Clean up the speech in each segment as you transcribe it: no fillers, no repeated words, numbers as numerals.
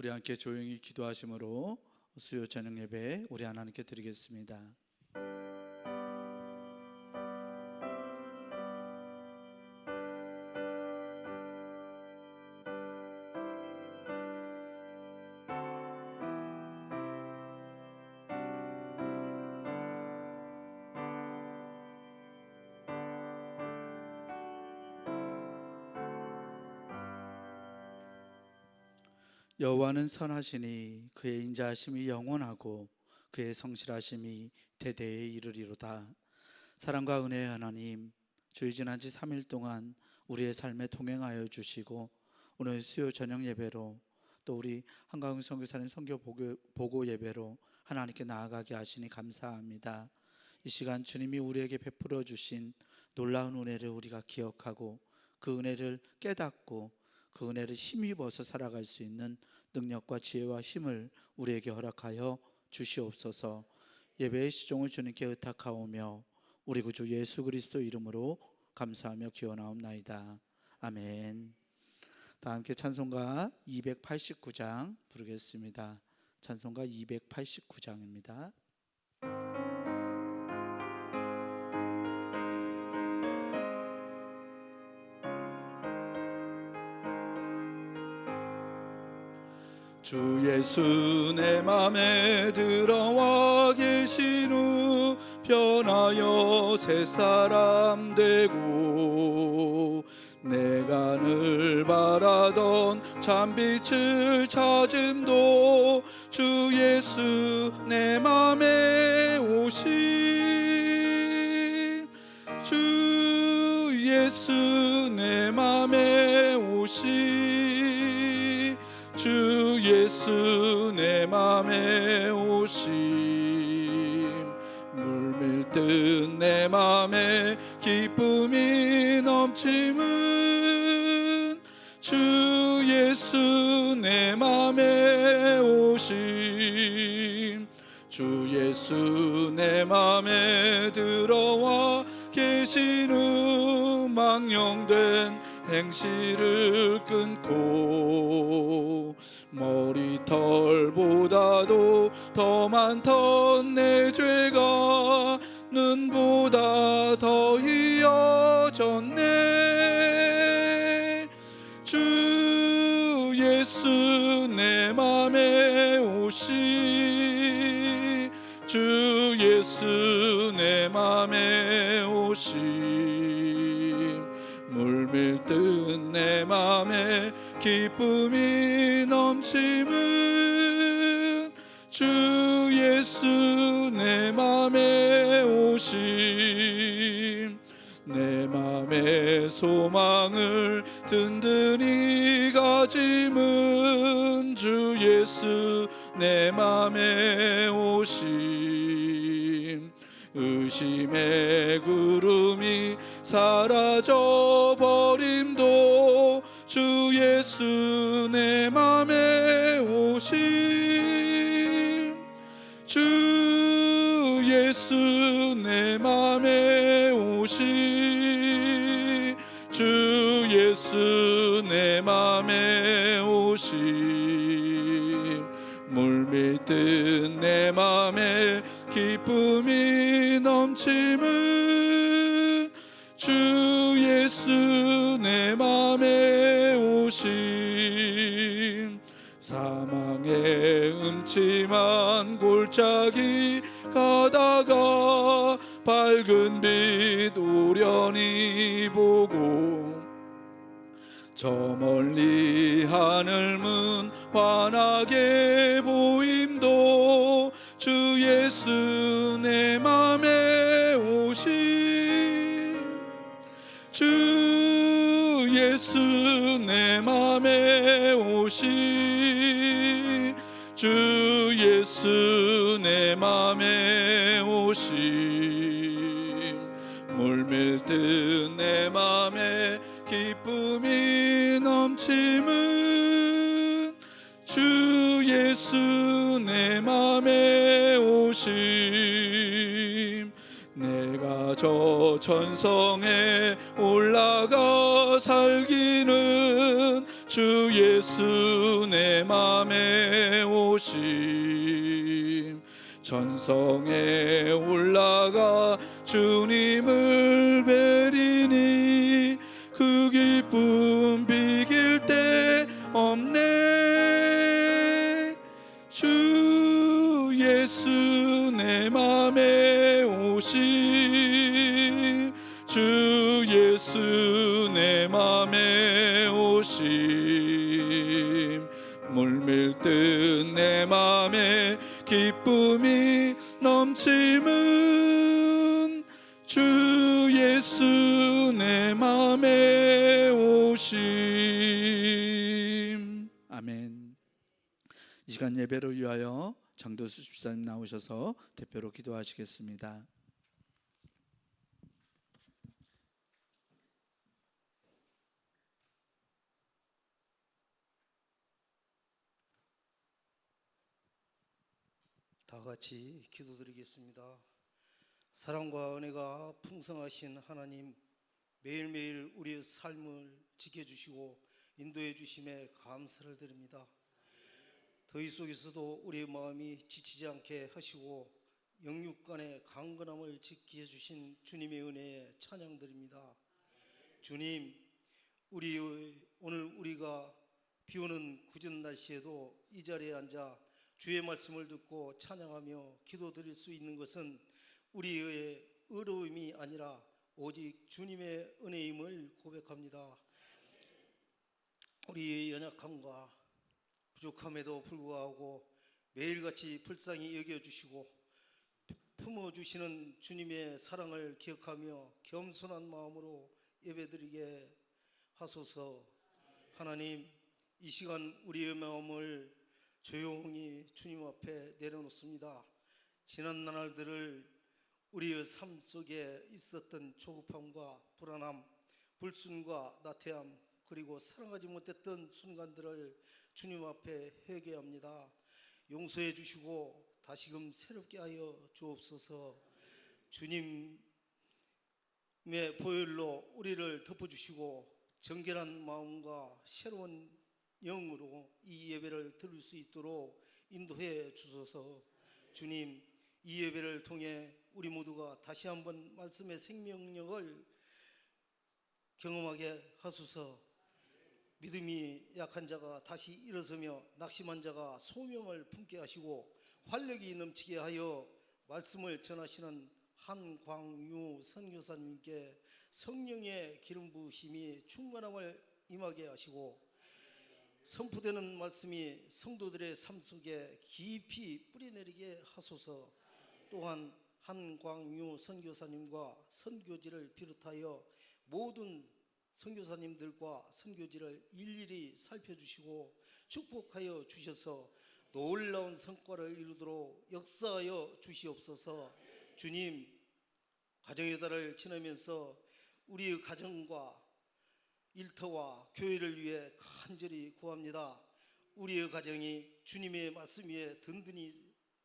우리 함께 조용히 기도하심으로 수요 저녁 예배 우리 하나님께 드리겠습니다. 여호와는 선하시니 그의 인자하심이 영원하고 그의 성실하심이 대대에 이르리로다. 사랑과 은혜의 하나님, 주의 지난 지 3일 동안 우리의 삶에 동행하여 주시고 오늘 수요 저녁 예배로 또 우리 한가웅 선교사님 선교 보고 예배로 하나님께 나아가게 하시니 감사합니다. 이 시간 주님이 우리에게 베풀어 주신 놀라운 은혜를 우리가 기억하고 그 은혜를 깨닫고 그 은혜를 힘입어서 살아갈 수 있는 능력과 지혜와 힘을 우리에게 허락하여 주시옵소서. 예배의 시종을 주님께 의탁하오며 우리 구주 예수 그리스도 이름으로 감사하며 기원하옵나이다. 아멘. 다 함께 찬송가 289장 부르겠습니다. 찬송가 289장입니다. 주 예수 내 맘에 들어와 계신 후 변하여 새 사람 되고 내가 늘 바라던 참빛을 찾음도 주 예수 내 맘에 오신 주 예수 내 맘에 오신 주 예수 내 맘에 오심 물밀듯 내 맘에 기쁨이 넘침은 주 예수 내 맘에 오심 주 예수 내 맘에 들어와 계신 후 망령된 행실을 끊고 머리털보다도 더 많던 내 죄가 눈보다 더 이어졌네 주 예수 내 맘에 오시 주 예수 내 맘에 오시 물밀듯 내 맘에 기쁨이 넘침은 주 예수 내 맘에 오심 내 맘의 소망을 든든히 가짐은 주 예수 내 맘에 오심 의심의 구름이 사라져 버림도 주 예수 내 맘에 오심 주 예수 내 맘에 오심 주 예수 내 맘에 오심 물밀듯 내 맘에 기쁨이 넘침은 주 예수 내 맘에 오심 사망의 음침한 골짜기 가다가 밝은 빛 오련히 보고 저 멀리 하늘 문 환하게 보임도 주 예수 내 맘에 오심 주 예수 내 맘에 오심 주 예수 내 맘에 오심 물밀듯 내 맘에 기쁨이 넘침은 주 예수 내 맘에 오심 내가 저 천성에 올라가 살기는 주 예수 내 맘에 오심 전성에 올라가 주님을 뵈리니 그 기쁨 비길 데 없네. 주 예수 내 맘에 오심 주 예수 내 맘에 오심 물밀 듯 내 맘에 기쁨이 넘치는 주 예수 내 맘에 오심. 아멘. 이 시간 예배를 위하여 장도수 집사님 나오셔서 대표로 기도하시겠습니다. 다 같이 기도드리겠습니다. 사랑과 은혜가 풍성하신 하나님, 매일매일 우리의 삶을 지켜주시고 인도해 주심에 감사를 드립니다. 더위 속에서도 우리의 마음이 지치지 않게 하시고 영육간의 강건함을 지키해 주신 주님의 은혜에 찬양드립니다. 주님, 오늘 우리가 비오는 궂은 날씨에도 이 자리에 앉아 주의 말씀을 듣고 찬양하며 기도드릴 수 있는 것은 우리의 의로움이 아니라 오직 주님의 은혜임을 고백합니다. 우리의 연약함과 부족함에도 불구하고 매일같이 불쌍히 여겨주시고 품어주시는 주님의 사랑을 기억하며 겸손한 마음으로 예배드리게 하소서. 하나님, 이 시간 우리의 마음을 조용히 주님 앞에 내려놓습니다. 지난 날들을 우리의 삶 속에 있었던 조급함과 불안함, 불순과 나태함, 그리고 사랑하지 못했던 순간들을 주님 앞에 회개합니다. 용서해 주시고 다시금 새롭게 하여 주옵소서. 주님의 보혈로 우리를 덮어주시고 정결한 마음과 새로운 영으로 이 예배를 드릴 수 있도록 인도해 주소서. 주님, 이 예배를 통해 우리 모두가 다시 한번 말씀의 생명력을 경험하게 하소서. 믿음이 약한 자가 다시 일어서며 낙심한 자가 소명을 품게 하시고 활력이 넘치게 하여 말씀을 전하시는 한광유 선교사님께 성령의 기름 부으심이 충만함을 임하게 하시고 선포되는 말씀이 성도들의 삶 속에 깊이 뿌리내리게 하소서. 또한 한광유 선교사님과 선교지를 비롯하여 모든 선교사님들과 선교지를 일일이 살펴주시고 축복하여 주셔서 놀라운 성과를 이루도록 역사하여 주시옵소서. 주님, 가정의 달을 지나면서 우리의 가정과 일터와 교회를 위해 간절히 구합니다. 우리의 가정이 주님의 말씀 위에 든든히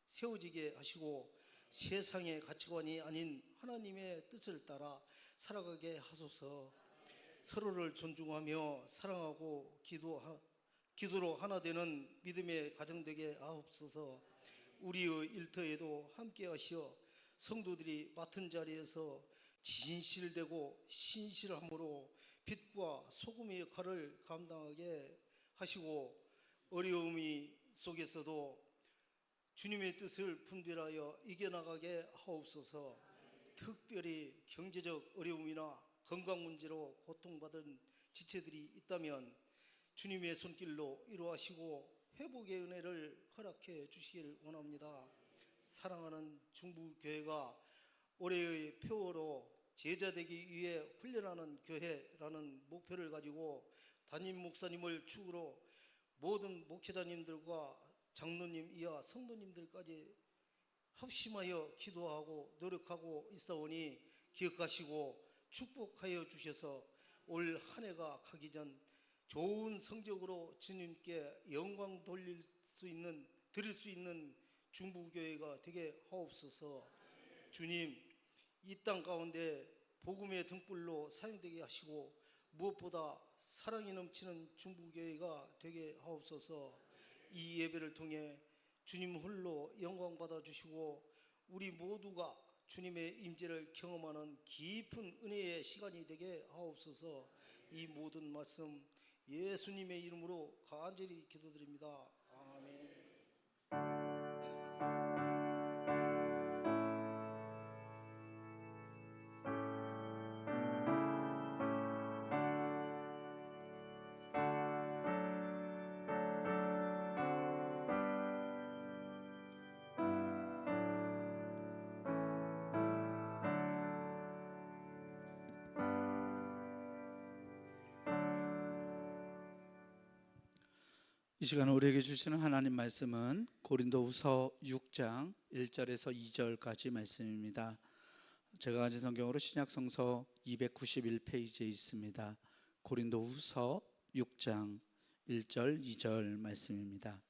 세워지게 하시고 세상의 가치관이 아닌 하나님의 뜻을 따라 살아가게 하소서. 서로를 존중하며 사랑하고 기도로 하나 되는 믿음의 가정 되게 하옵소서. 우리의 일터에도 함께 하시어 성도들이 맡은 자리에서 진실되고 신실함으로 빛과 소금의 역할을 감당하게 하시고 어려움이 속에서도 주님의 뜻을 분별하여 이겨나가게 하옵소서. 특별히 경제적 어려움이나 건강 문제로 고통받은 지체들이 있다면 주님의 손길로 이루하시고 회복의 은혜를 허락해 주시길 원합니다. 사랑하는 중부교회가 올해의 표어로 제자되기 위해 훈련하는 교회라는 목표를 가지고 담임 목사님을 축으로 모든 목회자님들과 장로님 이하 성도님들까지 합심하여 기도하고 노력하고 있사오니 기억하시고 축복하여 주셔서 올 한 해가 가기 전 좋은 성적으로 주님께 영광 드릴 수 있는 중부교회가 되게 하옵소서. 주님, 이 땅 가운데 복음의 등불로 사용되게 하시고 무엇보다 사랑이 넘치는 중부교회가 되게 하옵소서. 이 예배를 통해 주님 홀로 영광 받아 주시고 우리 모두가 주님의 임재를 경험하는 깊은 은혜의 시간이 되게 하옵소서. 이 모든 말씀 예수님의 이름으로 간절히 기도드립니다. 아멘. 이 시간 우리에게 주시는 하나님 말씀은 고린도후서 6장 1절에서 2절까지 말씀입니다. 제가 가진 성경으로 신약성서 291페이지에 있습니다. 고린도후서 6장 1절 2절 말씀입니다.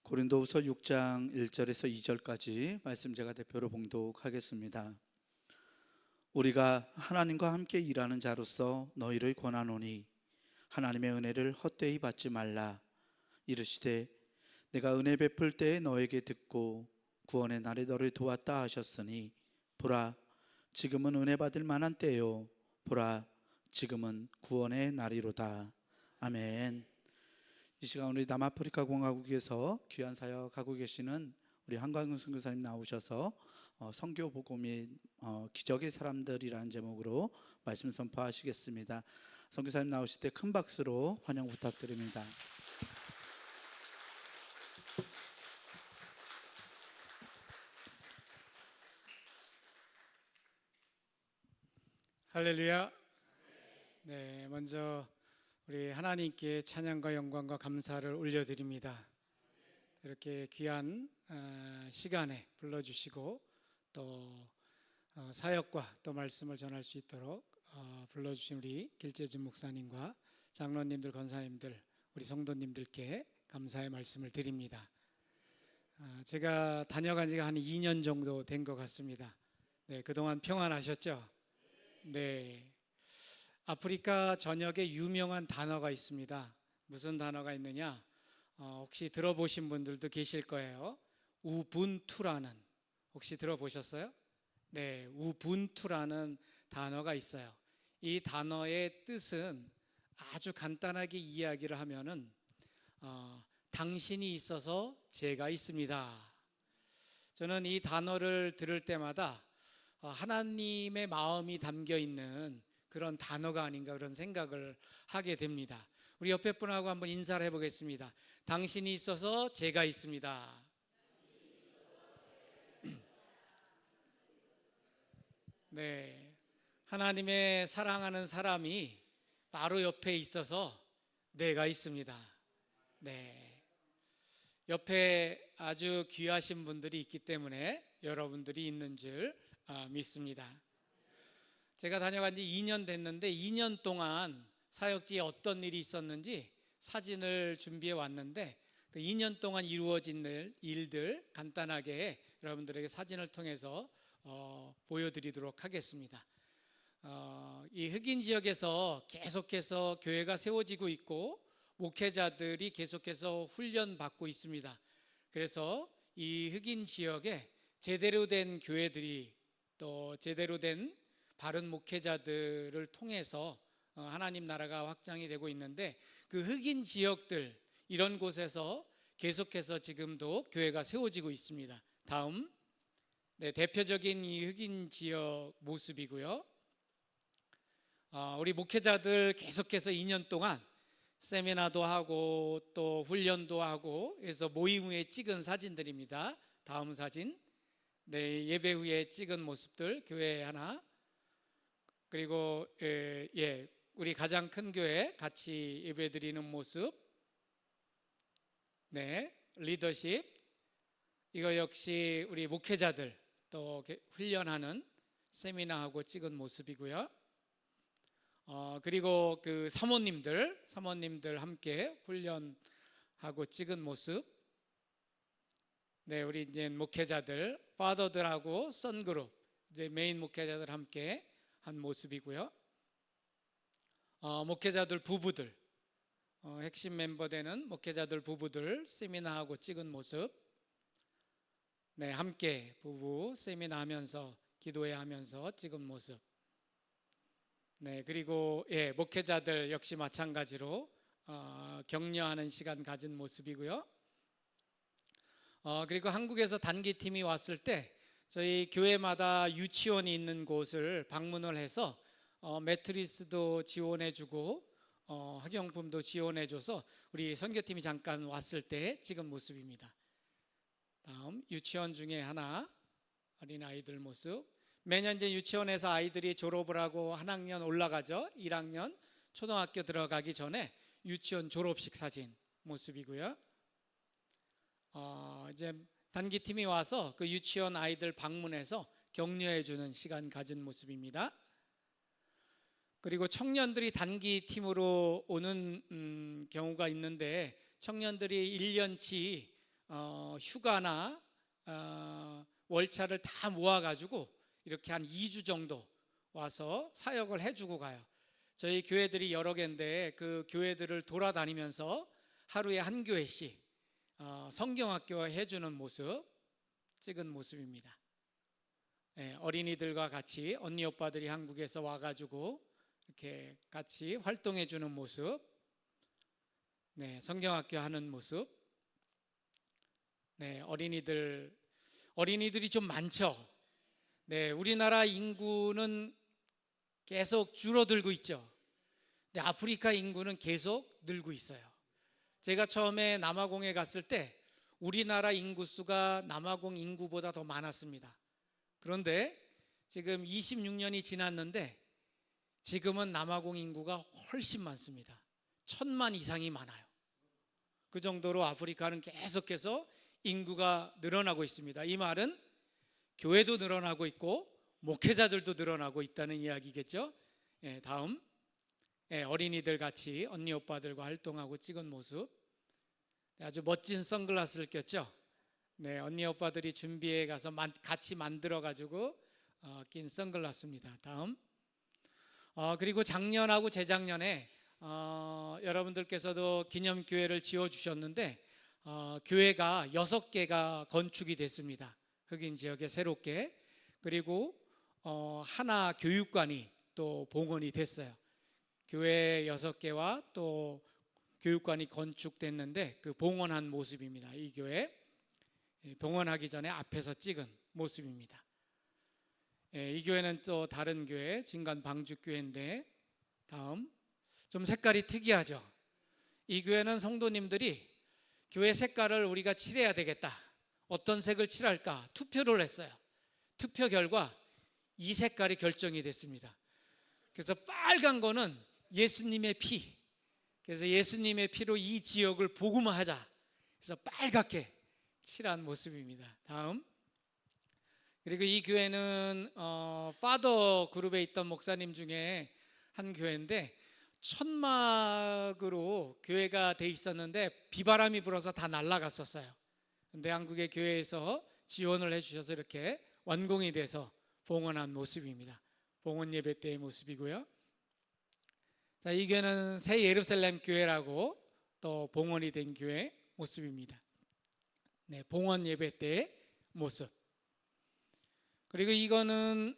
고린도후서 6장 1절에서 2절까지 말씀 제가 대표로 봉독하겠습니다. 우리가 하나님과 함께 일하는 자로서 너희를 권하노니 하나님의 은혜를 헛되이 받지 말라. 이르시되 내가 은혜 베풀 때에 너에게 듣고 구원의 날에 너를 도왔다 하셨으니 보라 지금은 은혜 받을 만한 때요 보라 지금은 구원의 날이로다. 아멘. 이 시간 우리 남아프리카 공화국에서 귀한 사역하고 계시는 우리 한광근 선교사님 나오셔서 선교 복음 및 기적의 사람들이라는 제목으로 말씀 선포하시겠습니다. 선교사님 나오실 때 큰 박수로 환영 부탁드립니다. 할렐루야. 네, 먼저 우리 하나님께 찬양과 영광과 감사를 올려드립니다. 이렇게 귀한 시간에 불러주시고 또 사역과 또 말씀을 전할 수 있도록 불러주신 우리 길재준 목사님과 장로님들, 권사님들, 우리 성도님들께 감사의 말씀을 드립니다. 제가 다녀간 지가 한 2년 정도 된 것 같습니다. 네, 그동안 평안하셨죠? 네. 아프리카 전역에 유명한 단어가 있습니다. 무슨 단어가 있느냐? 혹시 들어보신 분들도 계실 거예요. 우분투라는, 혹시 들어보셨어요? 네, 우분투라는 단어가 있어요. 이 단어의 뜻은 아주 간단하게 이야기를 하면은 당신이 있어서 제가 있습니다. 저는 이 단어를 들을 때마다 하나님의 마음이 담겨 있는 그런 단어가 아닌가 그런 생각을 하게 됩니다. 우리 옆에 분하고 한번 인사를 해보겠습니다. 당신이 있어서 제가 있습니다. 네, 하나님의 사랑하는 사람이 바로 옆에 있어서 내가 있습니다. 네, 옆에 아주 귀하신 분들이 있기 때문에 여러분들이 있는 줄 믿습니다. 제가 다녀간 지 2년 됐는데 2년 동안 사역지에 어떤 일이 있었는지 사진을 준비해 왔는데 그 2년 동안 이루어진 일들 간단하게 여러분들에게 사진을 통해서 보여드리도록 하겠습니다. 이 흑인 지역에서 계속해서 교회가 세워지고 있고 목회자들이 계속해서 훈련받고 있습니다. 그래서 이 흑인 지역에 제대로 된 교회들이 또 제대로 된 바른 목회자들을 통해서 하나님 나라가 확장이 되고 있는데 그 흑인 지역들 이런 곳에서 계속해서 지금도 교회가 세워지고 있습니다. 다음, 네, 대표적인 이 흑인 지역 모습이고요. 우리 목회자들 계속해서 2년 동안 세미나도 하고 또 훈련도 하고 해서 모임 후에 찍은 사진들입니다. 다음 사진, 네, 예배 후에 찍은 모습들, 교회 하나. 그리고 우리 가장 큰 교회 같이 예배드리는 모습, 네, 리더십. 이거 역시 우리 목회자들 또 훈련하는 세미나하고 찍은 모습이고요. 그리고 그 사모님들 함께 훈련하고 찍은 모습. 네, 우리 이제 목회자들, 파더들하고 선 그룹, 이제 메인 목회자들 함께 한 모습이고요. 목회자들 부부들, 핵심 멤버 되는 목회자들 부부들 세미나하고 찍은 모습. 네, 함께 부부 세미나하면서 기도회 하면서 찍은 모습. 네, 그리고 목회자들 역시 마찬가지로 격려하는 시간 가진 모습이고요. 그리고 한국에서 단기팀이 왔을 때 저희 교회마다 유치원이 있는 곳을 방문을 해서 매트리스도 지원해주고 학용품도 지원해줘서 우리 선교팀이 잠깐 왔을 때 찍은 모습입니다. 다음 유치원 중에 하나 어린 아이들 모습. 매년 이제 유치원에서 아이들이 졸업을 하고 한 학년 올라가죠. 1학년 초등학교 들어가기 전에 유치원 졸업식 사진 모습이고요. 이제 단기팀이 와서 그 유치원 아이들 방문해서 격려해주는 시간 가진 모습입니다. 그리고 청년들이 단기팀으로 오는 경우가 있는데 청년들이 1년치 휴가나 월차를 다 모아가지고 이렇게 한 2주 정도 와서 사역을 해주고 가요. 저희 교회들이 여러 개인데 그 교회들을 돌아다니면서 하루에 한 교회씩 성경학교 해주는 모습 찍은 모습입니다. 어린이들과 같이 언니 오빠들이 한국에서 와가지고 이렇게 같이 활동해주는 모습. 네, 성경학교 하는 모습. 네, 어린이들이 좀 많죠. 네, 우리나라 인구는 계속 줄어들고 있죠. 근데 아프리카 인구는 계속 늘고 있어요. 제가 처음에 남아공에 갔을 때 우리나라 인구수가 남아공 인구보다 더 많았습니다. 그런데 지금 26년이 지났는데 지금은 남아공 인구가 훨씬 많습니다. 1000만 이상이 많아요. 그 정도로 아프리카는 계속해서 인구가 늘어나고 있습니다. 이 말은 교회도 늘어나고 있고 목회자들도 늘어나고 있다는 이야기겠죠. 다음 어린이들 같이 언니 오빠들과 활동하고 찍은 모습. 아주 멋진 선글라스를 꼈죠. 네, 언니 오빠들이 준비해 가서 같이 만들어 가지고 낀 선글라스입니다. 다음. 그리고 작년하고 재작년에 여러분들께서도 기념교회를 지어주셨는데 교회가 6개가 건축이 됐습니다. 흑인 지역에 새롭게. 그리고 하나 교육관이 또 봉헌이 됐어요. 교회 6개와 또 교육관이 건축됐는데 그 봉헌한 모습입니다. 이 교회 봉헌하기 전에 앞에서 찍은 모습입니다. 이 교회는 또 다른 교회 진간 방주교회인데 다음. 좀 색깔이 특이하죠. 이 교회는 성도님들이 교회 색깔을 우리가 칠해야 되겠다. 어떤 색을 칠할까 투표를 했어요. 투표 결과 이 색깔이 결정이 됐습니다. 그래서 빨간 거는 예수님의 피. 그래서 예수님의 피로 이 지역을 복음화하자. 그래서 빨갛게 칠한 모습입니다. 다음. 그리고 이 교회는 파더 그룹에 있던 목사님 중에 한 교회인데 천막으로 교회가 돼 있었는데 비바람이 불어서 다 날아갔었어요. 근데 한국의 교회에서 지원을 해주셔서 이렇게 완공이 돼서 봉헌한 모습입니다. 봉헌 예배 때의 모습이고요. 자, 이 교회는 새 예루살렘 교회라고 또 봉헌이 된 교회 모습입니다. 네, 봉헌 예배 때의 모습. 그리고 이거는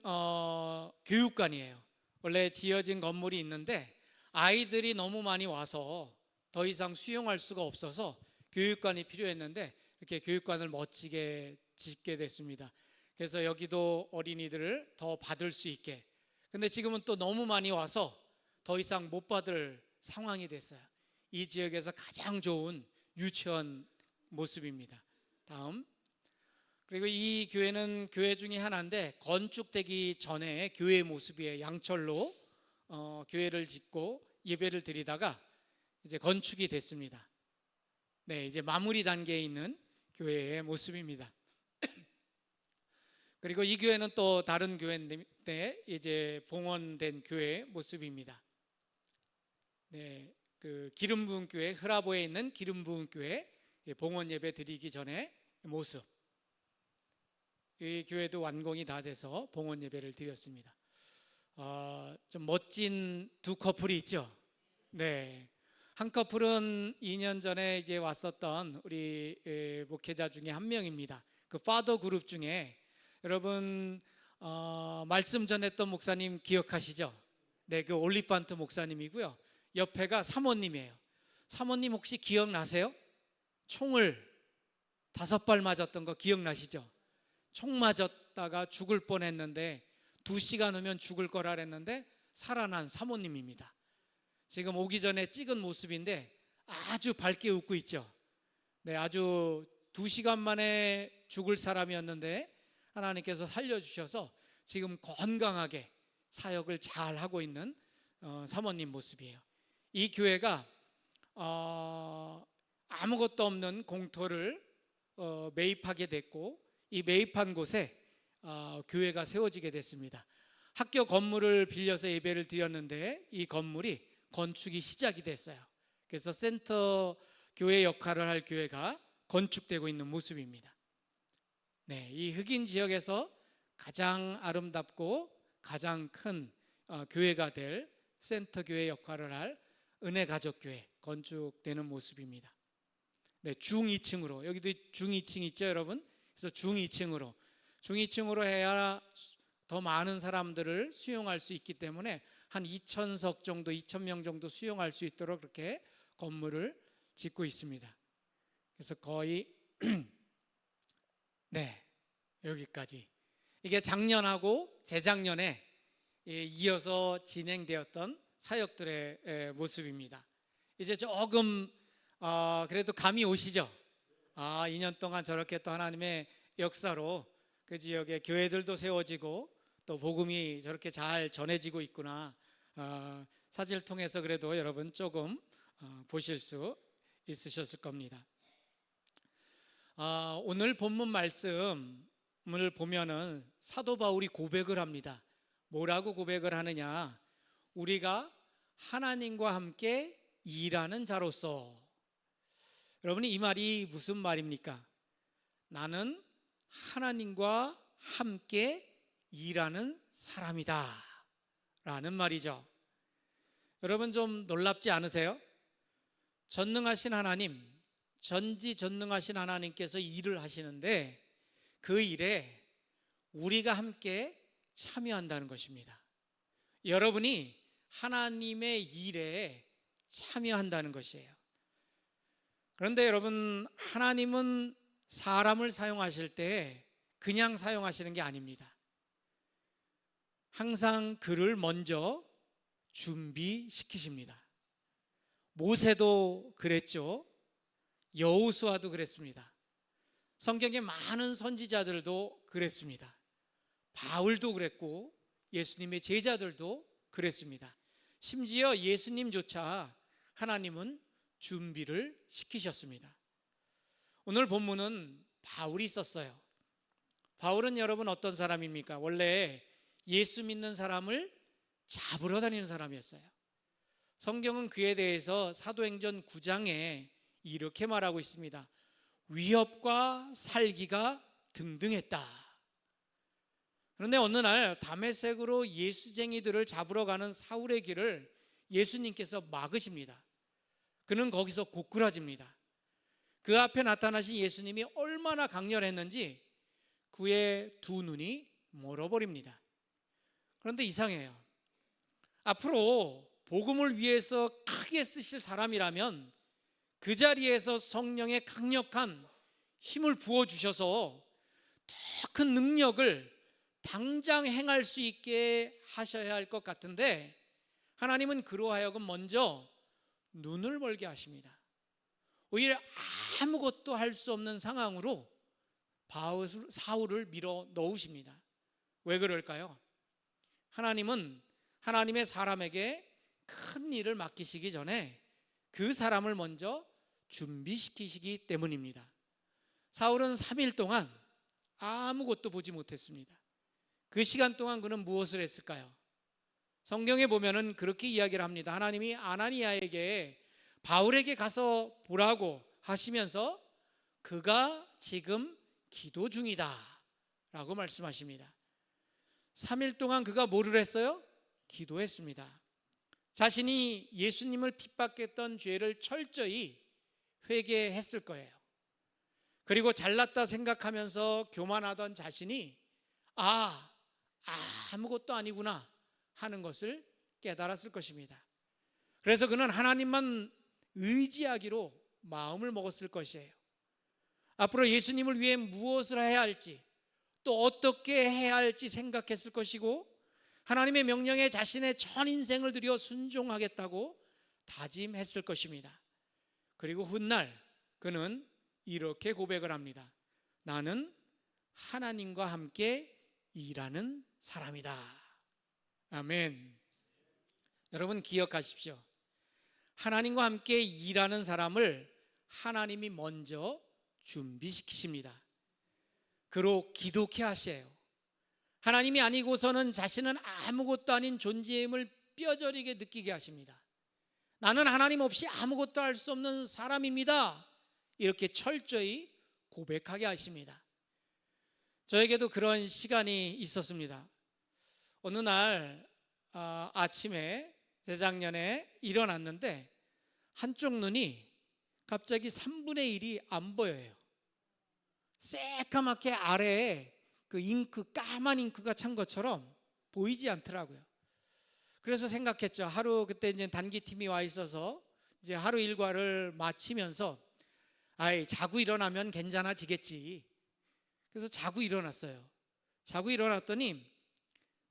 교육관이에요. 원래 지어진 건물이 있는데 아이들이 너무 많이 와서 더 이상 수용할 수가 없어서 교육관이 필요했는데 이렇게 교육관을 멋지게 짓게 됐습니다. 그래서 여기도 어린이들을 더 받을 수 있게. 근데 지금은 또 너무 많이 와서 더 이상 못 받을 상황이 됐어요. 이 지역에서 가장 좋은 유치원 모습입니다. 다음. 그리고 이 교회는 교회 중에 하나인데 건축되기 전에 교회 모습이에요. 양철로 교회를 짓고 예배를 드리다가 이제 건축이 됐습니다. 네, 이제 마무리 단계에 있는 교회의 모습입니다. 그리고 이 교회는 또 다른 교회인데 이제 봉헌된 교회 모습입니다. 네, 그 기름 부은 교회, 흐라보에 있는 기름 부은 교회 봉헌 예배 드리기 전에 모습. 이 교회도 완공이 다 돼서 봉헌 예배를 드렸습니다. 좀 멋진 두 커플이 있죠. 네, 한 커플은 2년 전에 이제 왔었던 우리 목회자 중에 한 명입니다. 그 파더 그룹 중에 여러분 말씀 전했던 목사님 기억하시죠? 네, 그 올리판트 목사님이고요. 옆에가 사모님이에요. 사모님 혹시 기억나세요? 총을 5발 맞았던 거 기억나시죠? 총 맞았다가 죽을 뻔했는데 2시간 후면 죽을 거라 그랬는데 살아난 사모님입니다. 지금 오기 전에 찍은 모습인데 아주 밝게 웃고 있죠. 네, 아주 2시간 만에 죽을 사람이었는데 하나님께서 살려주셔서 지금 건강하게 사역을 잘 하고 있는 사모님 모습이에요. 이 교회가 아무것도 없는 공터를 매입하게 됐고, 이 매입한 곳에 교회가 세워지게 됐습니다. 학교 건물을 빌려서 예배를 드렸는데 이 건물이 건축이 시작이 됐어요. 그래서 센터 교회 역할을 할 교회가 건축되고 있는 모습입니다. 네, 이 흑인 지역에서 가장 아름답고 가장 큰 교회가 될 센터 교회 역할을 할 은혜가족교회 건축되는 모습입니다. 네, 중 2층으로, 여기도 중 2층 있죠 여러분? 그래서 중 2층으로 해야 더 많은 사람들을 수용할 수 있기 때문에 한 2,000석 정도, 2,000명 정도 수용할 수 있도록 그렇게 건물을 짓고 있습니다. 그래서 거의 네, 여기까지. 이게 작년하고 재작년에 이어서 진행되었던 사역들의 모습입니다. 이제 조금 그래도 감이 오시죠? 2년 동안 저렇게 또 하나님의 역사로 그 지역에 교회들도 세워지고 또 복음이 저렇게 잘 전해지고 있구나. 사진을 통해서 그래도 여러분 조금 보실 수 있으셨을 겁니다. 오늘 본문 말씀을 보면은 사도 바울이 고백을 합니다. 뭐라고 고백을 하느냐? 우리가 하나님과 함께 일하는 자로서. 여러분이 이 말이 무슨 말입니까? 나는 하나님과 함께 일하는 사람이다 라는 말이죠. 여러분 좀 놀랍지 않으세요? 전능하신 하나님, 전지전능하신 하나님께서 일을 하시는데 그 일에 우리가 함께 참여한다는 것입니다. 여러분이 하나님의 일에 참여한다는 것이에요. 그런데 여러분, 하나님은 사람을 사용하실 때 그냥 사용하시는 게 아닙니다. 항상 그를 먼저 준비시키십니다. 모세도 그랬죠. 여호수아도 그랬습니다. 성경의 많은 선지자들도 그랬습니다. 바울도 그랬고 예수님의 제자들도 그랬습니다. 심지어 예수님조차 하나님은 준비를 시키셨습니다. 오늘 본문은 바울이 썼어요. 바울은 여러분 어떤 사람입니까? 원래 예수 믿는 사람을 잡으러 다니는 사람이었어요. 성경은 그에 대해서 사도행전 9장에 이렇게 말하고 있습니다. 위협과 살기가 등등했다. 그런데 어느 날 다메섹으로 예수쟁이들을 잡으러 가는 사울의 길을 예수님께서 막으십니다. 그는 거기서 고꾸라집니다. 그 앞에 나타나신 예수님이 얼마나 강렬했는지 그의 두 눈이 멀어버립니다. 그런데 이상해요. 앞으로 복음을 위해서 크게 쓰실 사람이라면 그 자리에서 성령의 강력한 힘을 부어주셔서 더 큰 능력을 당장 행할 수 있게 하셔야 할 것 같은데 하나님은 그로 하여금 먼저 눈을 멀게 하십니다. 오히려 아무것도 할 수 없는 상황으로 사울을 밀어 넣으십니다. 왜 그럴까요? 하나님은 하나님의 사람에게 큰 일을 맡기시기 전에 그 사람을 먼저 준비시키시기 때문입니다. 사울은 3일 동안 아무것도 보지 못했습니다. 그 시간 동안 그는 무엇을 했을까요? 성경에 보면은 그렇게 이야기를 합니다. 하나님이 아나니아에게 바울에게 가서 보라고 하시면서 그가 지금 기도 중이다 라고 말씀하십니다. 3일 동안 그가 뭐를 했어요? 기도했습니다. 자신이 예수님을 핍박했던 죄를 철저히 회개했을 거예요. 그리고 잘났다 생각하면서 교만하던 자신이 아무것도 아니구나 하는 것을 깨달았을 것입니다. 그래서 그는 하나님만 의지하기로 마음을 먹었을 것이에요. 앞으로 예수님을 위해 무엇을 해야 할지, 또 어떻게 해야 할지 생각했을 것이고, 하나님의 명령에 자신의 전 인생을 들여 순종하겠다고 다짐했을 것입니다. 그리고 훗날 그는 이렇게 고백을 합니다. 나는 하나님과 함께 일하는 사람이다. 아멘. 여러분 기억하십시오. 하나님과 함께 일하는 사람을 하나님이 먼저 준비시키십니다. 그로 기독케 하세요. 하나님이 아니고서는 자신은 아무것도 아닌 존재임을 뼈저리게 느끼게 하십니다. 나는 하나님 없이 아무것도 할 수 없는 사람입니다. 이렇게 철저히 고백하게 하십니다. 저에게도 그런 시간이 있었습니다. 어느 날 아침에 재작년에 일어났는데 한쪽 눈이 갑자기 3분의 1이 안 보여요. 새까맣게 아래에 그 잉크, 까만 잉크가 찬 것처럼 보이지 않더라고요. 그래서 생각했죠. 하루 그때 이제 단기팀이 와 있어서 이제 하루 일과를 마치면서 자고 일어나면 괜찮아지겠지. 그래서 자고 일어났어요. 자고 일어났더니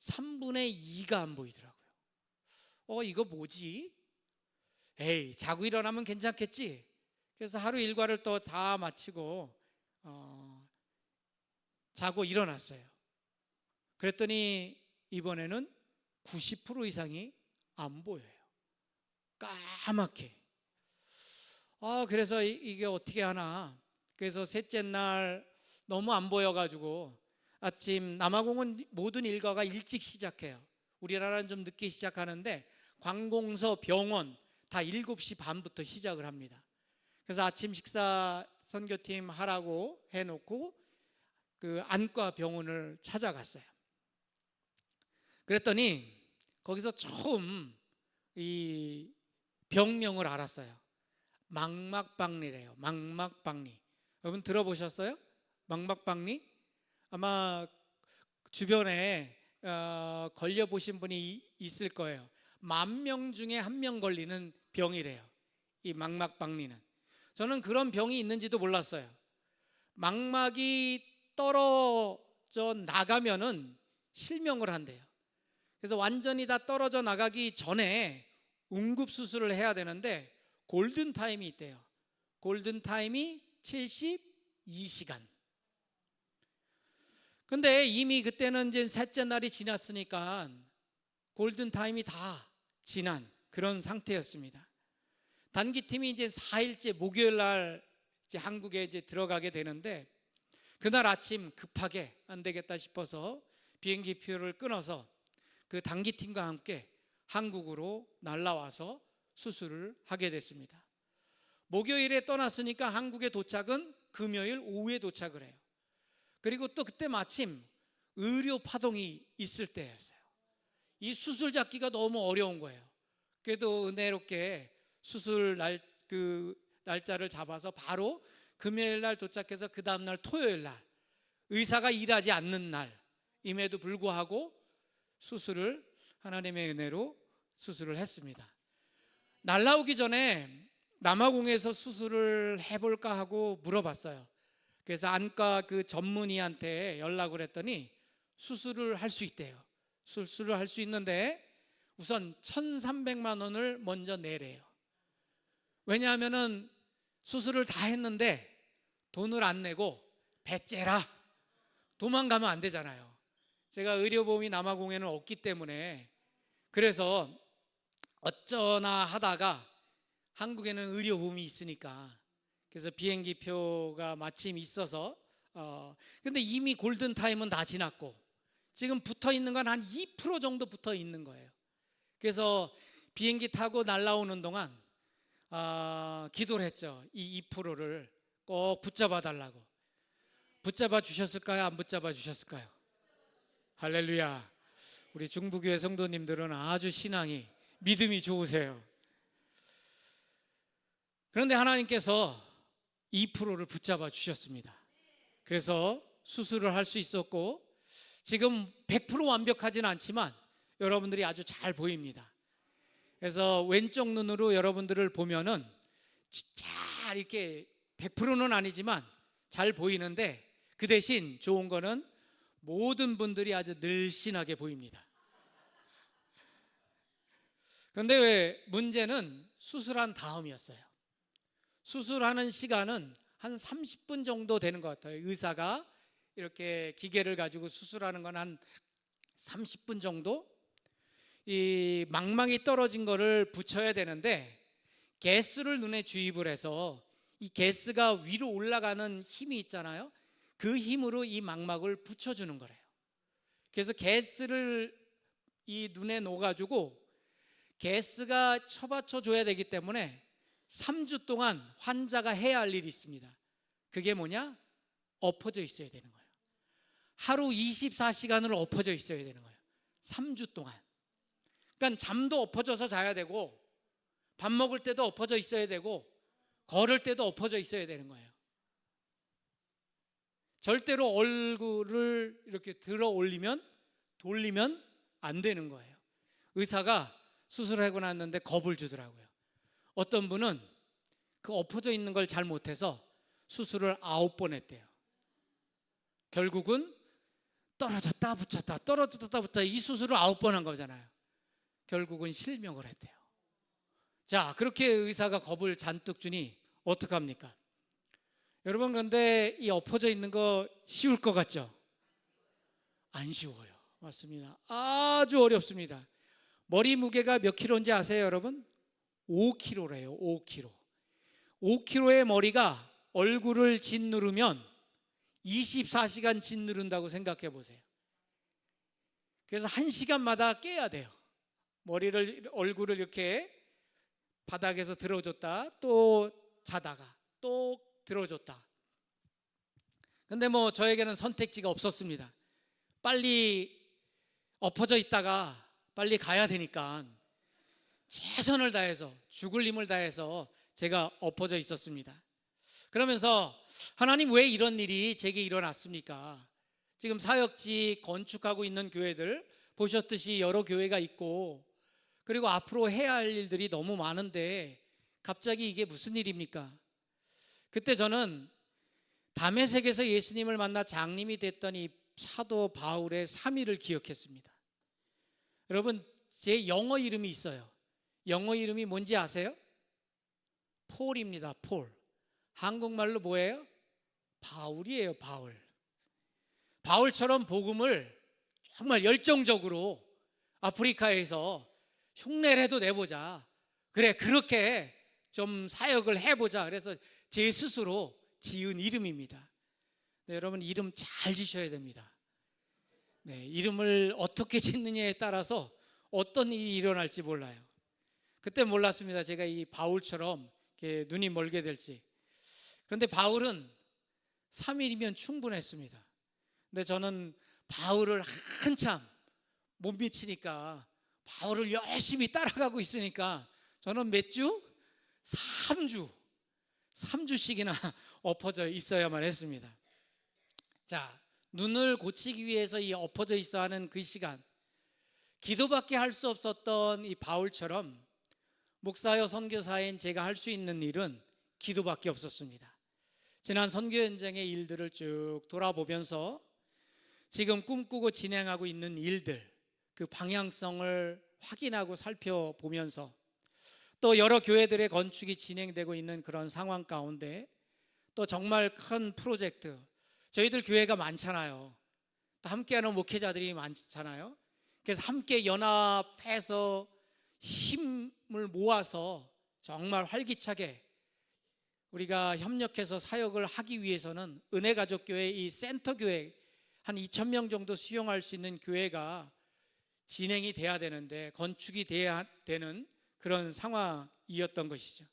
3분의 2가 안 보이더라고요. 이거 뭐지? 자고 일어나면 괜찮겠지. 그래서 하루 일과를 또 다 마치고 자고 일어났어요. 그랬더니 이번에는 90% 이상이 안 보여요. 까맣게. 그래서 이게 어떻게 하나. 그래서 셋째 날 너무 안 보여가지고 아침 남아공은 모든 일과가 일찍 시작해요. 우리나라는 좀 늦게 시작하는데 관공서, 병원 다 7시 반부터 시작을 합니다. 그래서 아침 식사 선교팀 하라고 해놓고 그 안과 병원을 찾아갔어요. 그랬더니 거기서 처음 이 병명을 알았어요. 망막박리래요. 망막박리. 여러분 들어보셨어요? 망막박리? 아마 주변에 걸려보신 분이 있을 거예요. 10,000명 중에 1명 걸리는 병이래요. 이 망막박리는. 저는 그런 병이 있는지도 몰랐어요. 망막이 떨어져 나가면은 실명을 한대요. 그래서 완전히 다 떨어져 나가기 전에 응급수술을 해야 되는데 골든타임이 있대요. 골든타임이 72시간. 근데 이미 그때는 이제 셋째 날이 지났으니까 골든타임이 다 지난 그런 상태였습니다. 단기팀이 이제 4일째 목요일 날 이제 한국에 이제 들어가게 되는데 그날 아침 급하게 안 되겠다 싶어서 비행기 표를 끊어서 그 단기팀과 함께 한국으로 날라와서 수술을 하게 됐습니다. 목요일에 떠났으니까 한국에 도착은 금요일 오후에 도착을 해요. 그리고 또 그때 마침 의료 파동이 있을 때였어요. 이 수술 잡기가 너무 어려운 거예요. 그래도 은혜롭게 수술 날짜를 잡아서 바로 금요일 날 도착해서 그 다음날 토요일 날 의사가 일하지 않는 날임에도 불구하고 수술을 하나님의 은혜로 수술을 했습니다. 날라오기 전에 남아공에서 수술을 해볼까 하고 물어봤어요. 그래서 안과 그 전문의한테 연락을 했더니 수술을 할 수 있대요. 수술을 할 수 있는데 우선 1,300만 원을 먼저 내래요. 왜냐하면은 수술을 다 했는데 돈을 안 내고 배째라 도망가면 안 되잖아요. 제가 의료보험이 남아공에는 없기 때문에 그래서 어쩌나 하다가 한국에는 의료보험이 있으니까 그래서 비행기 표가 마침 있어서 근데 이미 골든타임은 다 지났고 지금 붙어 있는 건 한 2% 정도 붙어 있는 거예요. 그래서 비행기 타고 날아오는 동안 기도를 했죠. 이 2%를 꼭 붙잡아 달라고. 붙잡아 주셨을까요? 안 붙잡아 주셨을까요? 할렐루야. 우리 중부교회 성도님들은 아주 신앙이, 믿음이 좋으세요. 그런데 하나님께서 2%를 붙잡아 주셨습니다. 그래서 수술을 할 수 있었고, 지금 100% 완벽하진 않지만 여러분들이 아주 잘 보입니다. 그래서 왼쪽 눈으로 여러분들을 보면은 잘 이렇게 100%는 아니지만 잘 보이는데, 그 대신 좋은 거는 모든 분들이 아주 늘씬하게 보입니다. 그런데 왜 문제는 수술한 다음이었어요. 수술하는 시간은 한 30분 정도 되는 것 같아요. 의사가 이렇게 기계를 가지고 수술하는 건 한 30분 정도? 이 망막이 떨어진 거를 붙여야 되는데, 가스를 눈에 주입을 해서 이 가스가 위로 올라가는 힘이 있잖아요. 그 힘으로 이 망막을 붙여주는 거래요. 그래서 가스를 이 눈에 넣어가지고 가스가 쳐받쳐 줘야 되기 때문에 3주 동안 환자가 해야 할 일이 있습니다. 그게 뭐냐? 엎어져 있어야 되는 거예요. 하루 24시간을 엎어져 있어야 되는 거예요. 3주 동안. 그러니까 잠도 엎어져서 자야 되고, 밥 먹을 때도 엎어져 있어야 되고, 걸을 때도 엎어져 있어야 되는 거예요. 절대로 얼굴을 이렇게 들어 올리면, 돌리면 안 되는 거예요. 의사가 수술하고 났는데 겁을 주더라고요. 어떤 분은 그 엎어져 있는 걸 잘 못해서 수술을 9번 했대요. 결국은 떨어졌다 붙였다, 떨어졌다 붙였다, 이 수술을 9번 한 거잖아요. 결국은 실명을 했대요. 자, 그렇게 의사가 겁을 잔뜩 주니 어떡합니까? 여러분, 그런데 이 엎어져 있는 거 쉬울 것 같죠? 안 쉬워요. 맞습니다. 아주 어렵습니다. 머리 무게가 몇 킬로인지 아세요, 여러분? 5kg래요. 5kg. 5kg의 머리가 얼굴을 짓누르면 24시간 짓누른다고 생각해 보세요. 그래서 1시간마다 깨야 돼요. 얼굴을 이렇게 바닥에서 들어줬다, 또 자다가 또 들어줬다. 근데 뭐 저에게는 선택지가 없었습니다. 빨리 엎어져 있다가 빨리 가야 되니까 최선을 다해서, 죽을 힘을 다해서 제가 엎어져 있었습니다. 그러면서 하나님, 왜 이런 일이 제게 일어났습니까? 지금 사역지 건축하고 있는 교회들 보셨듯이 여러 교회가 있고, 그리고 앞으로 해야 할 일들이 너무 많은데 갑자기 이게 무슨 일입니까? 그때 저는 다메섹에서 예수님을 만나 장님이 됐던 이 사도 바울의 3일을 기억했습니다. 여러분, 제 영어 이름이 있어요. 영어 이름이 뭔지 아세요? 폴입니다. 폴. 한국말로 뭐예요? 바울이에요. 바울. 바울처럼 복음을 정말 열정적으로 아프리카에서 흉내라도 내보자. 그래, 그렇게 좀 사역을 해보자. 그래서 제 스스로 지은 이름입니다. 네, 여러분, 이름 잘 지셔야 됩니다. 네, 이름을 어떻게 짓느냐에 따라서 어떤 일이 일어날지 몰라요. 그때 몰랐습니다. 제가 이 바울처럼 이렇게 눈이 멀게 될지. 그런데 바울은 3일이면 충분했습니다. 근데 저는 바울을 한참 못 미치니까, 바울을 열심히 따라가고 있으니까 저는 몇 주? 3주씩이나 엎어져 있어야만 했습니다. 자, 눈을 고치기 위해서 이 엎어져 있어야 하는 그 시간, 기도밖에 할 수 없었던 이 바울처럼 목사여 선교사인 제가 할 수 있는 일은 기도밖에 없었습니다. 지난 선교 현장의 일들을 쭉 돌아보면서 지금 꿈꾸고 진행하고 있는 일들, 그 방향성을 확인하고 살펴보면서, 또 여러 교회들의 건축이 진행되고 있는 그런 상황 가운데 또 정말 큰 프로젝트, 저희들 교회가 많잖아요. 또 함께하는 목회자들이 많잖아요. 그래서 함께 연합해서 힘을 모아서 정말 활기차게 우리가 협력해서 사역을 하기 위해서는 은혜가족교회, 이 센터교회 한 2,000명 정도 수용할 수 있는 교회가 진행이 돼야 되는데, 건축이 돼야 되는 그런 상황이었던 것이죠.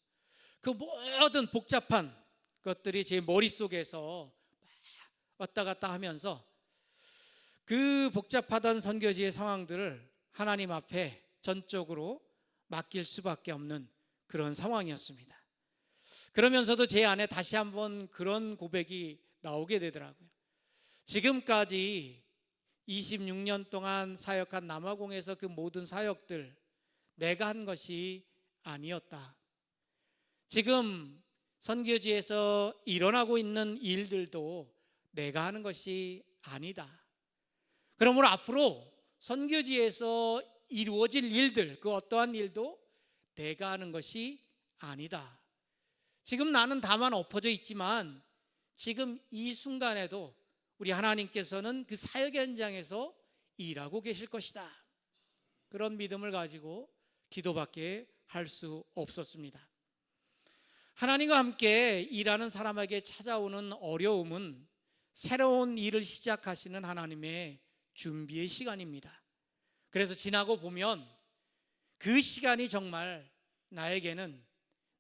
그 모든 복잡한 것들이 제 머릿속에서 막 왔다 갔다 하면서 그 복잡하던 선교지의 상황들을 하나님 앞에 전적으로 맡길 수밖에 없는 그런 상황이었습니다. 그러면서도 제 안에 다시 한번 그런 고백이 나오게 되더라고요. 지금까지 26년 동안 사역한 남아공에서 그 모든 사역들 내가 한 것이 아니었다. 지금 선교지에서 일어나고 있는 일들도 내가 하는 것이 아니다. 그러므로 앞으로 선교지에서 이루어질 일들, 그 어떠한 일도 내가 하는 것이 아니다. 지금 나는 다만 엎어져 있지만 지금 이 순간에도 우리 하나님께서는 그 사역 현장에서 일하고 계실 것이다. 그런 믿음을 가지고 기도밖에 할 수 없었습니다. 하나님과 함께 일하는 사람에게 찾아오는 어려움은 새로운 일을 시작하시는 하나님의 준비의 시간입니다. 그래서 지나고 보면 그 시간이 정말 나에게는,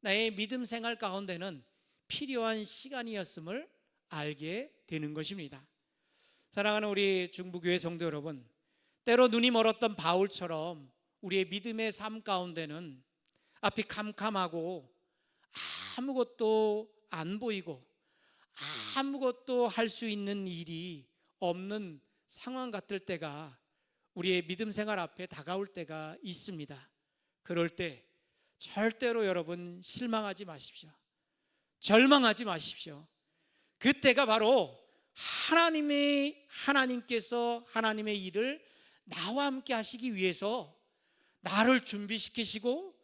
나의 믿음 생활 가운데는 필요한 시간이었음을 알게 되는 것입니다. 사랑하는 우리 중부교회 성도 여러분, 때로 눈이 멀었던 바울처럼 우리의 믿음의 삶 가운데는 앞이 캄캄하고 아무것도 안 보이고 아무것도 할 수 있는 일이 없는 상황 같을 때가 우리의 믿음 생활 앞에 다가올 때가 있습니다. 그럴 때 절대로 여러분 실망하지 마십시오. 절망하지 마십시오. 그때가 바로 하나님께서 하나님의 일을 나와 함께 하시기 위해서 나를 준비시키시고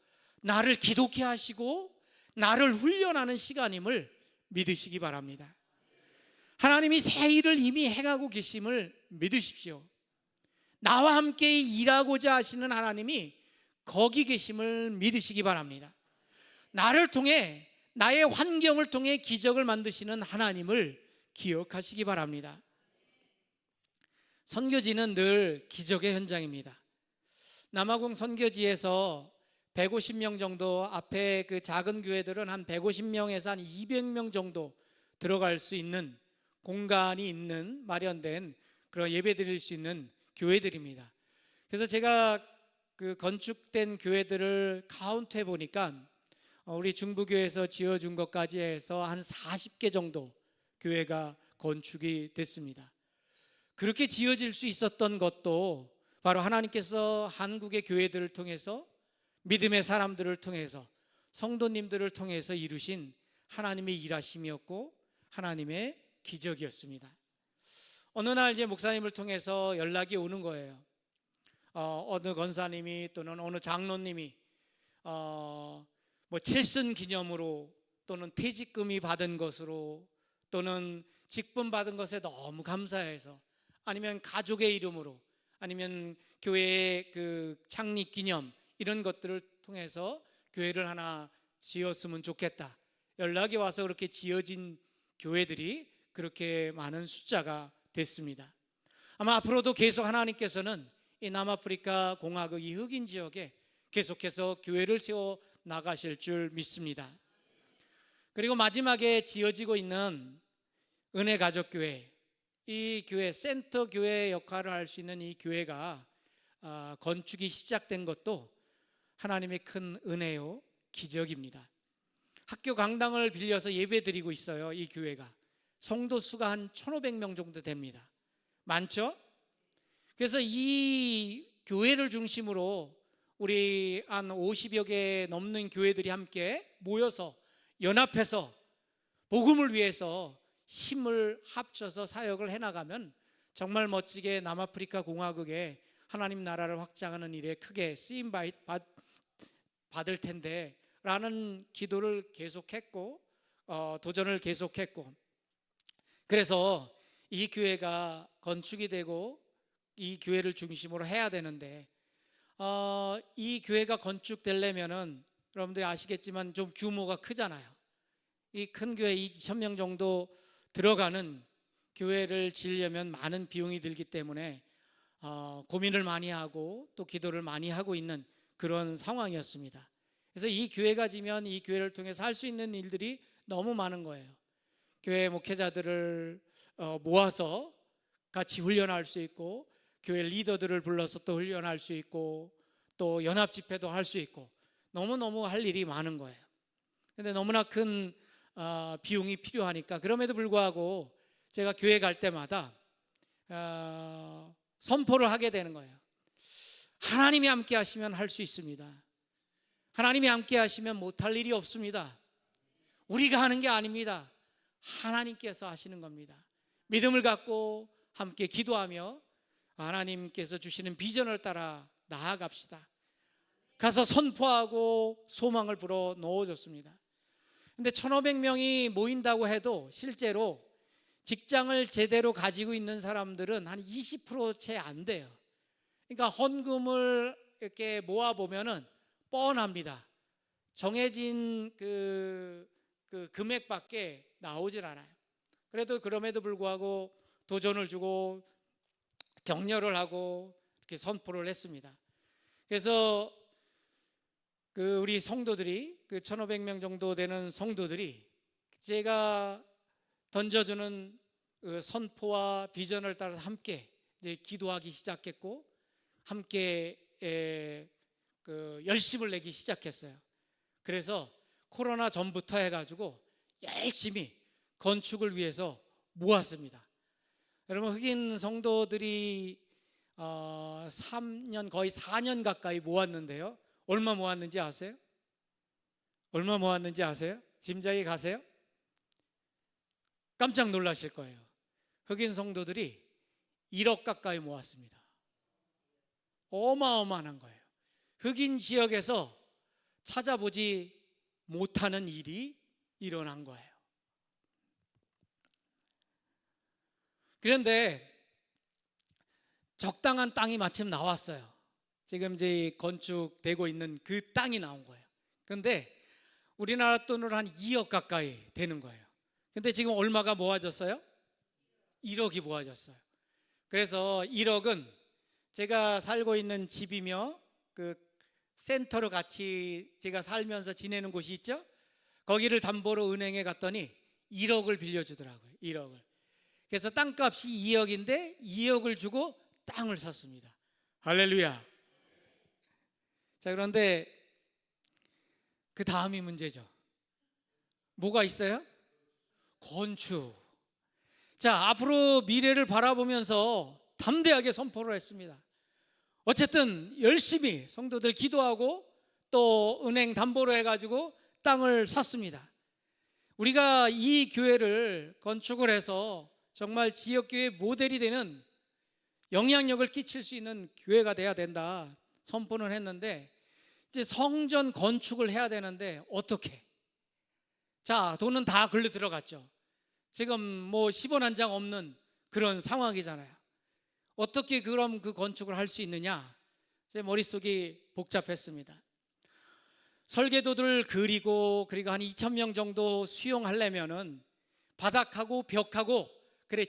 나를 기독케 하시고 나를 훈련하는 시간임을 믿으시기 바랍니다. 하나님이 새 일을 이미 해가고 계심을 믿으십시오. 나와 함께 일하고자 하시는 하나님이 거기 계심을 믿으시기 바랍니다. 나를 통해, 나의 환경을 통해 기적을 만드시는 하나님을 기억하시기 바랍니다. 선교지는 늘 기적의 현장입니다. 남아공 선교지에서 150명 정도, 앞에 그 작은 교회들은 한 150명에서 한 200명 정도 들어갈 수 있는 공간이 있는, 마련된 그런 예배 드릴 수 있는 교회들입니다. 그래서 제가 그 건축된 교회들을 카운트해 보니까 우리 중부교회에서 지어준 것까지 해서 한 40개 정도 교회가 건축이 됐습니다. 그렇게 지어질 수 있었던 것도 바로 하나님께서 한국의 교회들을 통해서, 믿음의 사람들을 통해서, 성도님들을 통해서 이루신 하나님의 일하심이었고 하나님의 기적이었습니다. 어느 날 이제 목사님을 통해서 연락이 오는 거예요. 어느 권사님이 또는 어느 장로님이 뭐 칠순 기념으로 또는 퇴직금이 받은 것으로 또는 직분 받은 것에 너무 감사해서, 아니면 가족의 이름으로, 아니면 교회의 그 창립 기념, 이런 것들을 통해서 교회를 하나 지었으면 좋겠다. 연락이 와서 그렇게 지어진 교회들이 그렇게 많은 숫자가 됐습니다. 아마 앞으로도 계속 하나님께서는 이 남아프리카 공화국 이 흑인 지역에 계속해서 교회를 세워 나가실 줄 믿습니다. 그리고 마지막에 지어지고 있는 은혜가족교회, 이 교회, 센터 교회 역할을 할 수 있는 이 교회가 건축이 시작된 것도 하나님의 큰 은혜요, 기적입니다. 학교 강당을 빌려서 예배 드리고 있어요. 이 교회가 성도 수가 한 1,500명 정도 됩니다. 많죠? 그래서 이 교회를 중심으로 우리 한 50여 개 넘는 교회들이 함께 모여서 연합해서 복음을 위해서 힘을 합쳐서 사역을 해나가면 정말 멋지게 남아프리카 공화국에 하나님 나라를 확장하는 일에 크게 쓰임 받을 텐데 라는 기도를 계속했고 도전을 계속했고, 그래서 이 교회가 건축이 되고 이 교회를 중심으로 해야 되는데 이 교회가 건축되려면은 여러분들이 아시겠지만 좀 규모가 크잖아요. 이 큰 교회 2,000명 정도 들어가는 교회를 지으려면 많은 비용이 들기 때문에 고민을 많이 하고 또 기도를 많이 하고 있는 그런 상황이었습니다. 그래서 이 교회가 지면 이 교회를 통해서 할 수 있는 일들이 너무 많은 거예요. 교회 목회자들을 모아서 같이 훈련할 수 있고, 교회 리더들을 불러서 또 훈련할 수 있고, 또 연합 집회도 할 수 있고, 너무너무 할 일이 많은 거예요. 근데 너무나 큰 비용이 필요하니까, 그럼에도 불구하고 제가 교회 갈 때마다 선포를 하게 되는 거예요. 하나님이 함께 하시면 할 수 있습니다. 하나님이 함께 하시면 못할 일이 없습니다. 우리가 하는 게 아닙니다. 하나님께서 하시는 겁니다. 믿음을 갖고 함께 기도하며 하나님께서 주시는 비전을 따라 나아갑시다. 가서 선포하고 소망을 불어 넣어줬습니다. 근데 1,500명이 모인다고 해도 실제로 직장을 제대로 가지고 있는 사람들은 한 20% 채 안 돼요. 그러니까 헌금을 이렇게 모아보면은 뻔합니다. 정해진 그 금액밖에 나오질 않아요. 그럼에도 불구하고 도전을 주고 격려를 하고 이렇게 선포를 했습니다. 그래서 우리 성도들이 1,500명 정도 되는 성도들이 제가 던져주는 선포와 비전을 따라서 함께 이제 기도하기 시작했고, 함께 열심을 내기 시작했어요. 그래서 코로나 전부터 해가지고 열심히 건축을 위해서 모았습니다. 여러분, 흑인 성도들이 3년, 거의 4년 가까이 모았는데요. 얼마 모았는지 아세요? 얼마 모았는지 아세요? 짐작이 가세요? 깜짝 놀라실 거예요. 흑인 성도들이 1억 가까이 모았습니다. 어마어마한 거예요. 흑인 지역에서 찾아보지 못하는 일이 일어난 거예요. 그런데 적당한 땅이 마침 나왔어요. 지금 이제 건축되고 있는 그 땅이 나온 거예요. 그런데 우리나라 돈으로 한 2억 가까이 되는 거예요. 근데 지금 얼마가 모아졌어요? 1억이 모아졌어요. 그래서 1억은 제가 살고 있는 집이며 그 센터로 같이 제가 살면서 지내는 곳이 있죠? 거기를 담보로 은행에 갔더니 1억을 빌려주더라고요. 1억을. 그래서 땅값이 2억인데 2억을 주고 땅을 샀습니다. 할렐루야. 자, 그런데 그 다음이 문제죠. 뭐가 있어요? 건축. 자, 앞으로 미래를 바라보면서 담대하게 선포를 했습니다. 어쨌든 열심히 성도들 기도하고 또 은행 담보로 해가지고 땅을 샀습니다. 우리가 이 교회를 건축을 해서 정말 지역교회 모델이 되는 영향력을 끼칠 수 있는 교회가 돼야 된다 선포는 했는데, 이제 성전 건축을 해야 되는데 어떻게? 자, 돈은 다 글로 들어갔죠. 지금 뭐 10원 한 장 없는 그런 상황이잖아요. 어떻게 그럼 그 건축을 할 수 있느냐? 제 머릿속이 복잡했습니다. 설계도들 그리고 한 2,000명 정도 수용하려면은 바닥하고 벽하고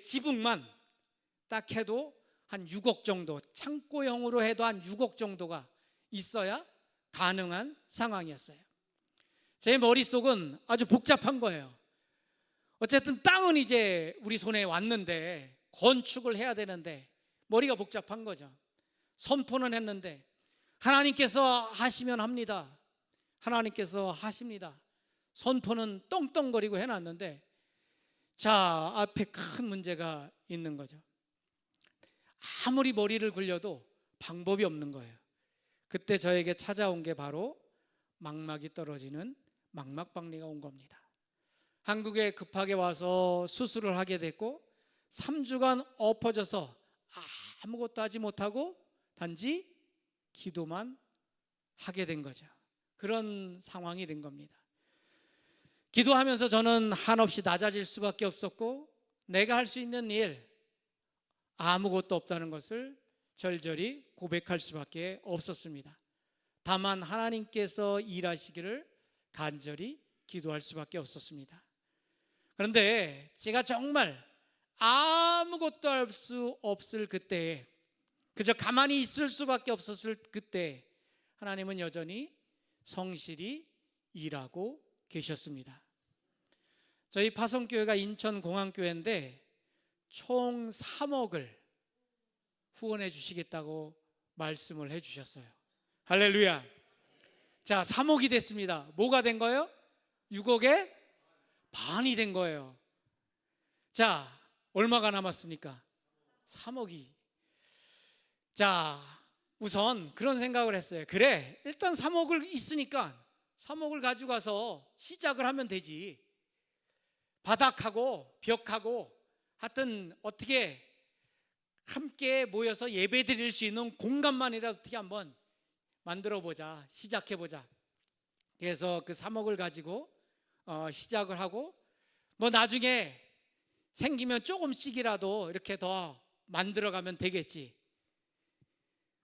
지붕만 딱 해도 한 6억 정도, 창고형으로 해도 한 6억 정도가 있어야 가능한 상황이었어요. 제 머릿속은 아주 복잡한 거예요. 어쨌든 땅은 이제 우리 손에 왔는데 건축을 해야 되는데 머리가 복잡한 거죠. 선포는 했는데 하나님께서 하시면 합니다. 하나님께서 하십니다. 선포는 떵떵거리고 해놨는데, 자, 앞에 큰 문제가 있는 거죠. 아무리 머리를 굴려도 방법이 없는 거예요. 그때 저에게 찾아온 게 바로 망막이 떨어지는 망막박리가 온 겁니다. 한국에 급하게 와서 수술을 하게 됐고 3주간 엎어져서 아무것도 하지 못하고 단지 기도만 하게 된 거죠. 그런 상황이 된 겁니다. 기도하면서 저는 한없이 낮아질 수밖에 없었고, 내가 할 수 있는 일 아무것도 없다는 것을 절절히 고백할 수밖에 없었습니다. 다만 하나님께서 일하시기를 간절히 기도할 수밖에 없었습니다. 그런데 제가 정말 아무것도 할 수 없을 그때에, 그저 가만히 있을 수밖에 없었을 그때, 하나님은 여전히 성실히 일하고 계셨습니다. 저희 파송교회가 인천공항교회인데 총 3억을 후원해 주시겠다고 말씀을 해 주셨어요. 할렐루야. 자, 3억이 됐습니다. 뭐가 된 거예요? 6억의 반이 된 거예요. 자, 얼마가 남았습니까? 3억이. 자, 우선 그런 생각을 했어요. 그래, 일단 3억을 있으니까 3억을 가지고 가서 시작을 하면 되지. 바닥하고 벽하고 하여튼 어떻게 함께 모여서 예배 드릴 수 있는 공간만이라도 어떻게 한번 만들어 보자, 시작해 보자. 그래서 그 3억을 가지고 시작을 하고, 뭐 나중에 생기면 조금씩이라도 이렇게 더 만들어 가면 되겠지.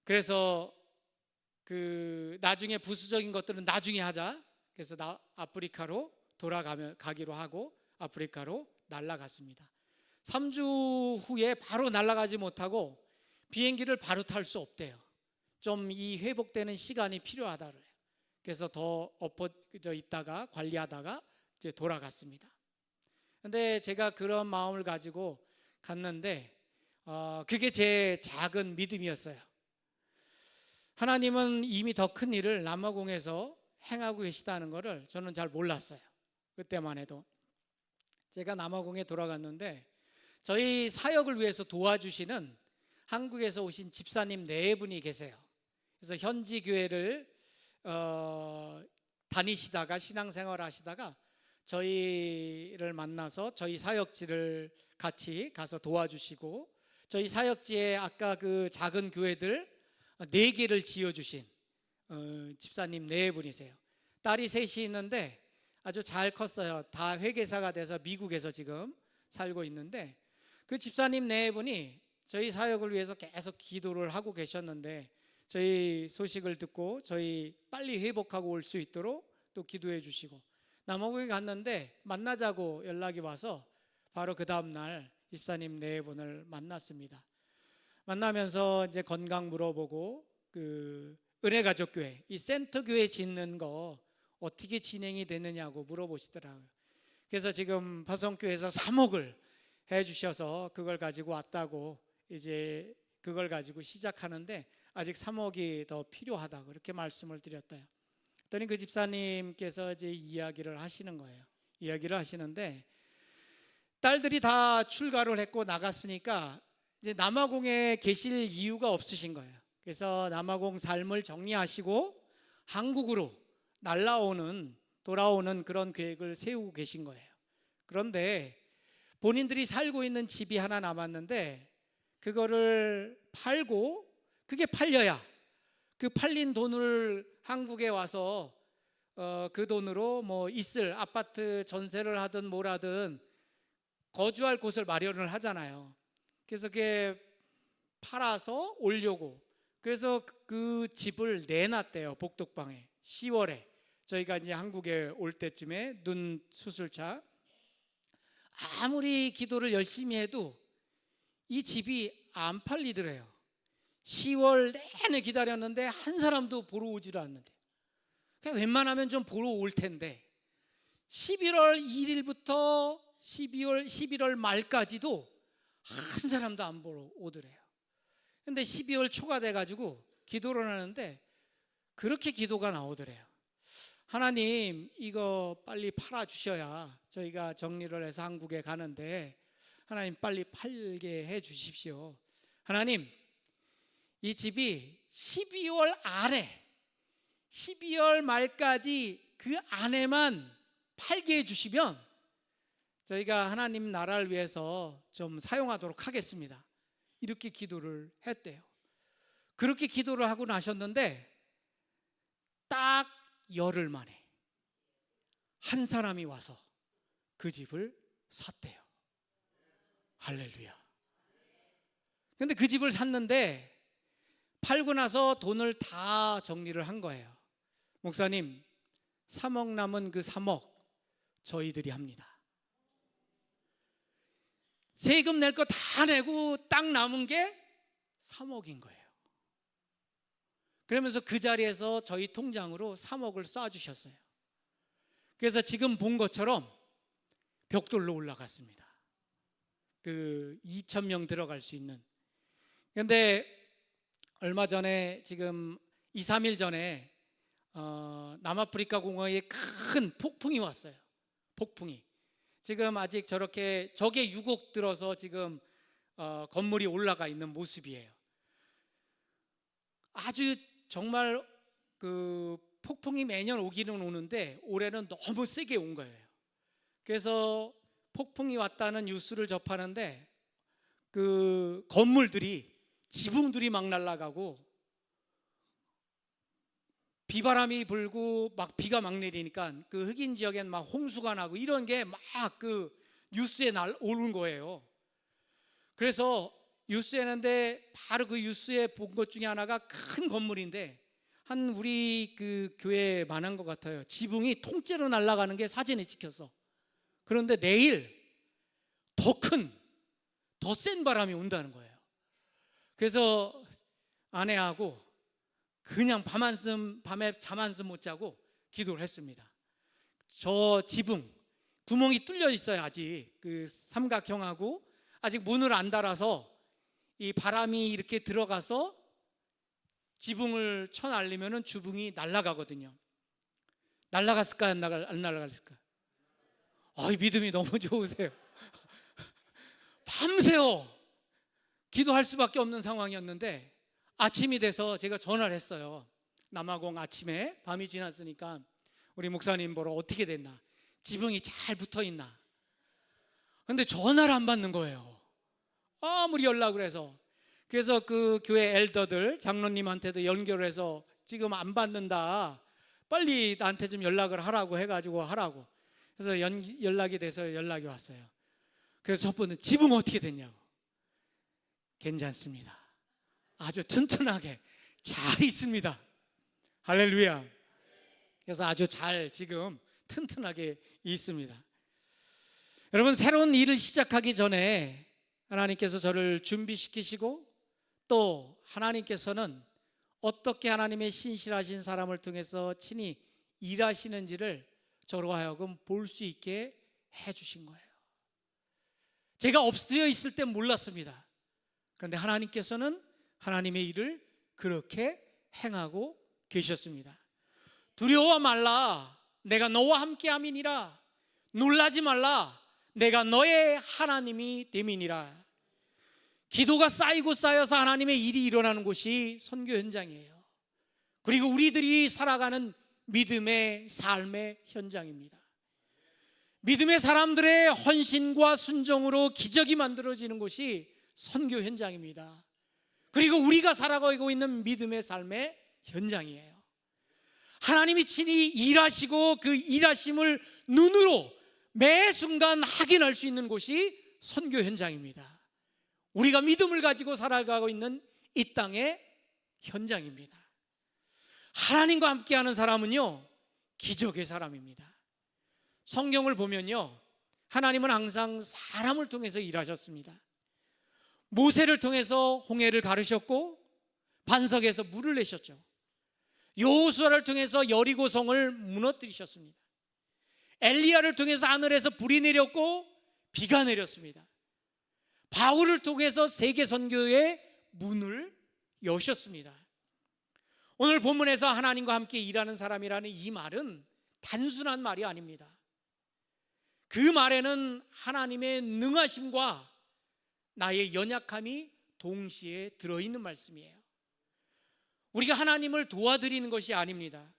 그래서 그 나중에 부수적인 것들은 나중에 하자. 그래서 아프리카로 가기로 하고 아프리카로 날아갔습니다. 3주 후에 바로 날아가지 못하고 비행기를 바로 탈 수 없대요. 좀 이 회복되는 시간이 필요하다 그래요. 그래서 더 엎어져 있다가 관리하다가 이제 돌아갔습니다. 근데 제가 그런 마음을 가지고 갔는데 그게 제 작은 믿음이었어요. 하나님은 이미 더 큰 일을 남아공에서 행하고 계시다는 것을 저는 잘 몰랐어요. 그때만 해도. 제가 남아공에 돌아갔는데 저희 사역을 위해서 도와주시는 한국에서 오신 집사님 4분이 계세요. 그래서 현지 교회를 다니시다가 신앙생활 하시다가 저희를 만나서 저희 사역지를 같이 가서 도와주시고, 저희 사역지에 아까 그 작은 교회들 4개를 지어주신 집사님 4분이세요. 딸이 3이 있는데 아주 잘 컸어요. 다 회계사가 돼서 미국에서 지금 살고 있는데, 그 집사님 4분이 저희 사역을 위해서 계속 기도를 하고 계셨는데, 저희 소식을 듣고 저희 빨리 회복하고 올 수 있도록 또 기도해 주시고, 남아공에 갔는데 만나자고 연락이 와서 바로 그 다음 날 집사님 4분을 만났습니다. 만나면서 이제 건강 물어보고, 그 은혜가족교회 이 센터교회 짓는 거 어떻게 진행이 되느냐고 물어보시더라고요. 그래서 지금 파송교회에서 3억을 해주셔서 그걸 가지고 왔다고, 이제 그걸 가지고 시작하는데 아직 3억이 더 필요하다고 그렇게 말씀을 드렸대요. 그랬더니 그 집사님께서 이제 이야기를 하시는 거예요. 이야기를 하시는데, 딸들이 다 출가를 했고 나갔으니까 이제 남아공에 계실 이유가 없으신 거예요. 그래서 남아공 삶을 정리하시고 한국으로 돌아오는 그런 계획을 세우고 계신 거예요. 그런데 본인들이 살고 있는 집이 하나 남았는데 그거를 팔고, 그게 팔려야 그 팔린 돈을 한국에 와서 그 돈으로 뭐 있을 아파트 전세를 하든 뭘 하든 거주할 곳을 마련을 하잖아요. 그래서 그게 팔아서 오려고, 그래서 그 집을 내놨대요. 복덕방에 10월에 저희가 이제 한국에 올 때쯤에 눈 수술차. 아무리 기도를 열심히 해도 이 집이 안 팔리더래요. 10월 내내 기다렸는데 한 사람도 보러 오지를 않는데, 그냥 웬만하면 좀 보러 올 텐데 11월 1일부터 11월 말까지도 한 사람도 안 보러 오더래요. 근데 12월 초가 돼가지고 기도를 하는데 그렇게 기도가 나오더래요. 하나님, 이거 빨리 팔아주셔야 저희가 정리를 해서 한국에 가는데 하나님 빨리 팔게 해 주십시오. 하나님, 이 집이 12월 말까지 그 안에만 팔게 해 주시면 저희가 하나님 나라를 위해서 좀 사용하도록 하겠습니다. 이렇게 기도를 했대요. 그렇게 기도를 하고 나셨는데 딱 열흘 만에 한 사람이 와서 그 집을 샀대요. 할렐루야. 근데 그 집을 샀는데 팔고 나서 돈을 다 정리를 한 거예요. 목사님, 3억 남은 그 3억 저희들이 합니다. 세금 낼 거 다 내고 딱 남은 게 3억인 거예요. 그러면서 그 자리에서 저희 통장으로 3억을 쏴주셨어요. 그래서 지금 본 것처럼 벽돌로 올라갔습니다. 그 2천 명 들어갈 수 있는. 그런데 얼마 전에 지금 2, 3일 전에 남아프리카 공화국에 큰 폭풍이 왔어요. 폭풍이. 지금 아직 저렇게 적의 유곡 들어서 지금 건물이 올라가 있는 모습이에요. 아주 정말 그 폭풍이 매년 오기는 오는데 올해는 너무 세게 온 거예요. 그래서 폭풍이 왔다는 뉴스를 접하는데 그 건물들이, 지붕들이 막 날아가고 비바람이 불고 막 비가 막 내리니까 그 흑인 지역엔 막 홍수가 나고 이런 게 막 그 뉴스에 오른 거예요. 그래서 뉴스에는데 바로 그 뉴스에 본 것 중에 하나가 큰 건물인데 한 우리 그 교회에 만한 것 같아요. 지붕이 통째로 날아가는 게 사진에 찍혔어. 그런데 내일 더 큰, 더 센 바람이 온다는 거예요. 그래서 아내하고 그냥 밤에 잠 한숨 못 자고 기도를 했습니다. 저 지붕 구멍이 뚫려 있어요. 아직 그 삼각형하고 아직 문을 안 달아서 이 바람이 이렇게 들어가서 지붕을 쳐날리면은 주붕이 날아가거든요. 날아갔을까 안 날아갔을까? 믿음이 너무 좋으세요. 밤새워 기도할 수밖에 없는 상황이었는데 아침이 돼서 제가 전화를 했어요. 남아공 아침에 밤이 지났으니까 우리 목사님 보러 어떻게 됐나, 지붕이 잘 붙어 있나. 근데 전화를 안 받는 거예요. 아무리 연락을 해서. 그래서 그 교회 엘더들 장로님한테도 연결을 해서 지금 안 받는다, 빨리 나한테 좀 연락을 하라고 해가지고 하라고. 그래서 연락이 돼서 연락이 왔어요. 그래서 첫 번째, 지붕 어떻게 됐냐고. 괜찮습니다. 아주 튼튼하게 잘 있습니다. 할렐루야. 그래서 아주 잘 지금 튼튼하게 있습니다. 여러분, 새로운 일을 시작하기 전에 하나님께서 저를 준비시키시고 또 하나님께서는 어떻게 하나님의 신실하신 사람을 통해서 친히 일하시는지를 저로 하여금 볼 수 있게 해주신 거예요. 제가 엎드려 있을 땐 몰랐습니다. 그런데 하나님께서는 하나님의 일을 그렇게 행하고 계셨습니다. 두려워 말라, 내가 너와 함께함이니라. 놀라지 말라, 내가 너의 하나님이 됨이니라. 기도가 쌓이고 쌓여서 하나님의 일이 일어나는 곳이 선교 현장이에요. 그리고 우리들이 살아가는 믿음의 삶의 현장입니다. 믿음의 사람들의 헌신과 순종으로 기적이 만들어지는 곳이 선교 현장입니다. 그리고 우리가 살아가고 있는 믿음의 삶의 현장이에요. 하나님이 친히 일하시고 그 일하심을 눈으로 매 순간 확인할 수 있는 곳이 선교 현장입니다. 우리가 믿음을 가지고 살아가고 있는 이 땅의 현장입니다. 하나님과 함께하는 사람은요, 기적의 사람입니다. 성경을 보면요, 하나님은 항상 사람을 통해서 일하셨습니다. 모세를 통해서 홍해를 가르셨고 반석에서 물을 내셨죠. 여호수아를 통해서 여리고성을 무너뜨리셨습니다. 엘리야를 통해서 하늘에서 불이 내렸고 비가 내렸습니다. 바울을 통해서 세계 선교의 문을 여셨습니다. 오늘 본문에서 하나님과 함께 일하는 사람이라는 이 말은 단순한 말이 아닙니다. 그 말에는 하나님의 능하심과 나의 연약함이 동시에 들어있는 말씀이에요. 우리가 하나님을 도와드리는 것이 아닙니다.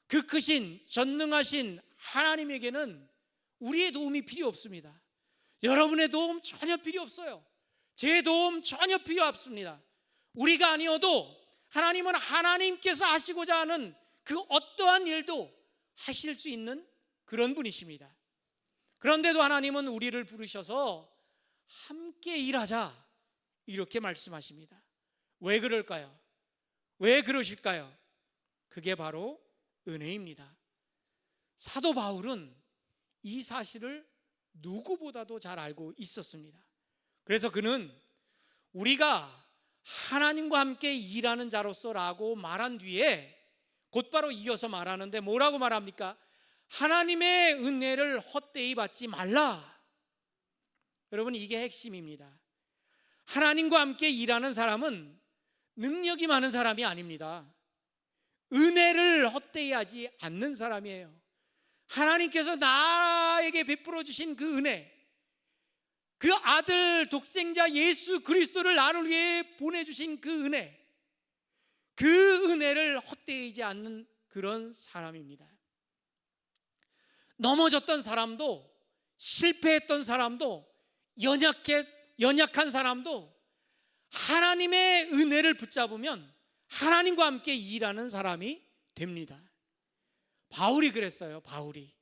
그 크신 전능하신 하나님에게는 우리의 도움이 필요 없습니다. 여러분의 도움 전혀 필요 없어요. 제 도움 전혀 필요 없습니다. 우리가 아니어도 하나님은 하나님께서 하시고자 하는 그 어떠한 일도 하실 수 있는 그런 분이십니다. 그런데도 하나님은 우리를 부르셔서 함께 일하자 이렇게 말씀하십니다. 왜 그럴까요? 왜 그러실까요? 그게 바로 은혜입니다. 사도 바울은 이 사실을 누구보다도 잘 알고 있었습니다. 그래서 그는 우리가 하나님과 함께 일하는 자로서라고 말한 뒤에 곧바로 이어서 말하는데 뭐라고 말합니까? 하나님의 은혜를 헛되이 받지 말라. 여러분, 이게 핵심입니다. 하나님과 함께 일하는 사람은 능력이 많은 사람이 아닙니다. 은혜를 헛되이 하지 않는 사람이에요. 하나님께서 나에게 베풀어 주신 그 은혜, 그 아들 독생자 예수 그리스도를 나를 위해 보내주신 그 은혜, 그 은혜를 헛되이지 않는 그런 사람입니다. 넘어졌던 사람도, 실패했던 사람도, 연약한 사람도 하나님의 은혜를 붙잡으면 하나님과 함께 일하는 사람이 됩니다. 바울이 그랬어요. 바울이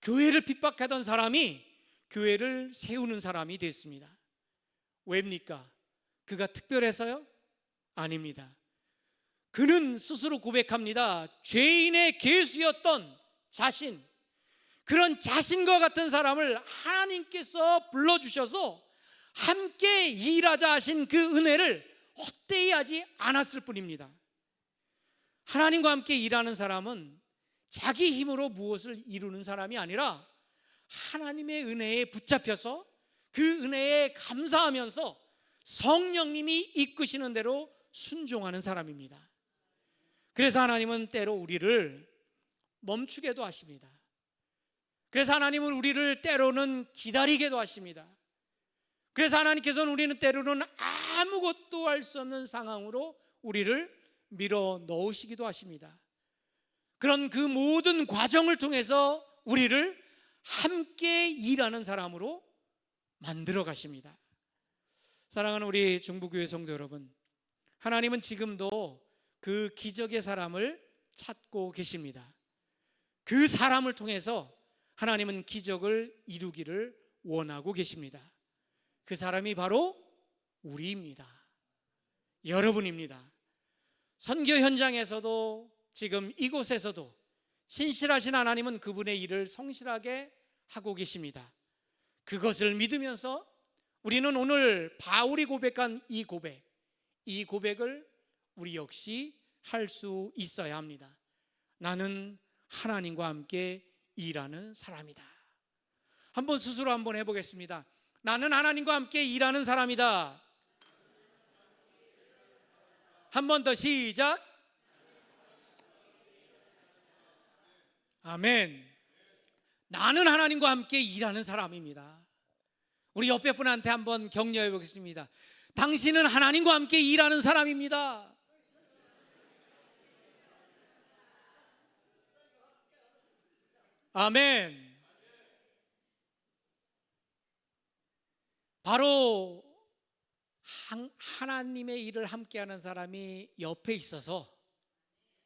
교회를 핍박하던 사람이 교회를 세우는 사람이 됐습니다. 왜입니까? 그가 특별해서요? 아닙니다. 그는 스스로 고백합니다. 죄인의 계수였던 자신, 그런 자신과 같은 사람을 하나님께서 불러주셔서 함께 일하자 하신 그 은혜를 헛되이 하지 않았을 뿐입니다. 하나님과 함께 일하는 사람은 자기 힘으로 무엇을 이루는 사람이 아니라 하나님의 은혜에 붙잡혀서 그 은혜에 감사하면서 성령님이 이끄시는 대로 순종하는 사람입니다. 그래서 하나님은 때로 우리를 멈추게도 하십니다. 그래서 하나님은 우리를 때로는 기다리게도 하십니다. 그래서 하나님께서는 우리는 때로는 아무것도 할 수 없는 상황으로 우리를 밀어 넣으시기도 하십니다. 그런 그 모든 과정을 통해서 우리를 함께 일하는 사람으로 만들어 가십니다. 사랑하는 우리 중부교회 성도 여러분, 하나님은 지금도 그 기적의 사람을 찾고 계십니다. 그 사람을 통해서 하나님은 기적을 이루기를 원하고 계십니다. 그 사람이 바로 우리입니다. 여러분입니다. 선교 현장에서도 지금 이곳에서도 신실하신 하나님은 그분의 일을 성실하게 하고 계십니다. 그것을 믿으면서 우리는 오늘 바울이 고백한 이 고백을 우리 역시 할 수 있어야 합니다. 나는 하나님과 함께 일하는 사람이다. 한번 스스로 한번 해보겠습니다. 나는 하나님과 함께 일하는 사람이다. 한 번 더 시작. 아멘. 나는 하나님과 함께 일하는 사람입니다. 우리 옆에 분한테 한번 격려해 보겠습니다. 당신은 하나님과 함께 일하는 사람입니다. 아멘. 바로 하나님의 일을 함께하는 사람이 옆에 있어서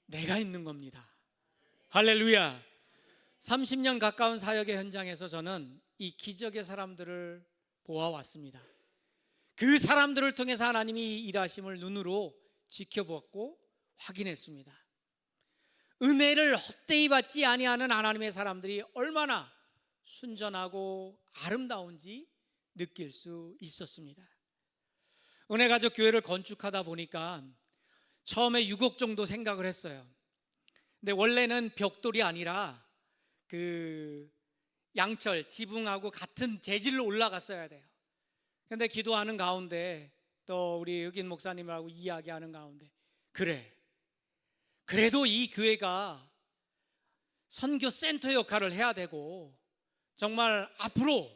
내가 있는 겁니다. 할렐루야. 30년 가까운 사역의 현장에서 저는 이 기적의 사람들을 보아왔습니다. 그 사람들을 통해서 하나님이 일하심을 눈으로 지켜보았고 확인했습니다. 은혜를 헛되이 받지 아니하는 하나님의 사람들이 얼마나 순전하고 아름다운지 느낄 수 있었습니다. 은혜가족 교회를 건축하다 보니까 처음에 6억 정도 생각을 했어요. 근데 원래는 벽돌이 아니라 그 양철, 지붕하고 같은 재질로 올라갔어야 돼요. 근데 기도하는 가운데 또 우리 흑인 목사님하고 이야기하는 가운데 그래도 이 교회가 선교 센터 역할을 해야 되고 정말 앞으로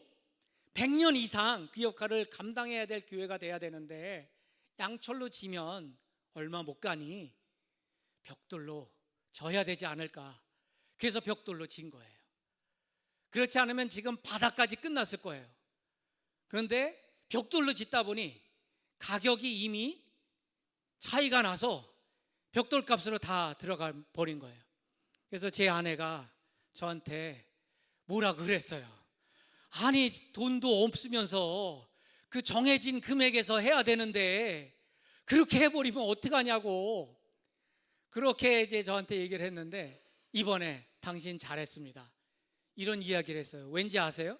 100년 이상 그 역할을 감당해야 될 교회가 돼야 되는데 양철로 지면 얼마 못 가니 벽돌로 져야 되지 않을까. 그래서 벽돌로 진 거예요. 그렇지 않으면 지금 바닥까지 끝났을 거예요. 그런데 벽돌로 짓다 보니 가격이 이미 차이가 나서 벽돌 값으로 다 들어가 버린 거예요. 그래서 제 아내가 저한테 뭐라 그랬어요. 아니 돈도 없으면서 그 정해진 금액에서 해야 되는데 그렇게 해버리면 어떡하냐고 그렇게 이제 저한테 얘기를 했는데 이번에 당신 잘했습니다. 이런 이야기를 했어요. 왠지 아세요?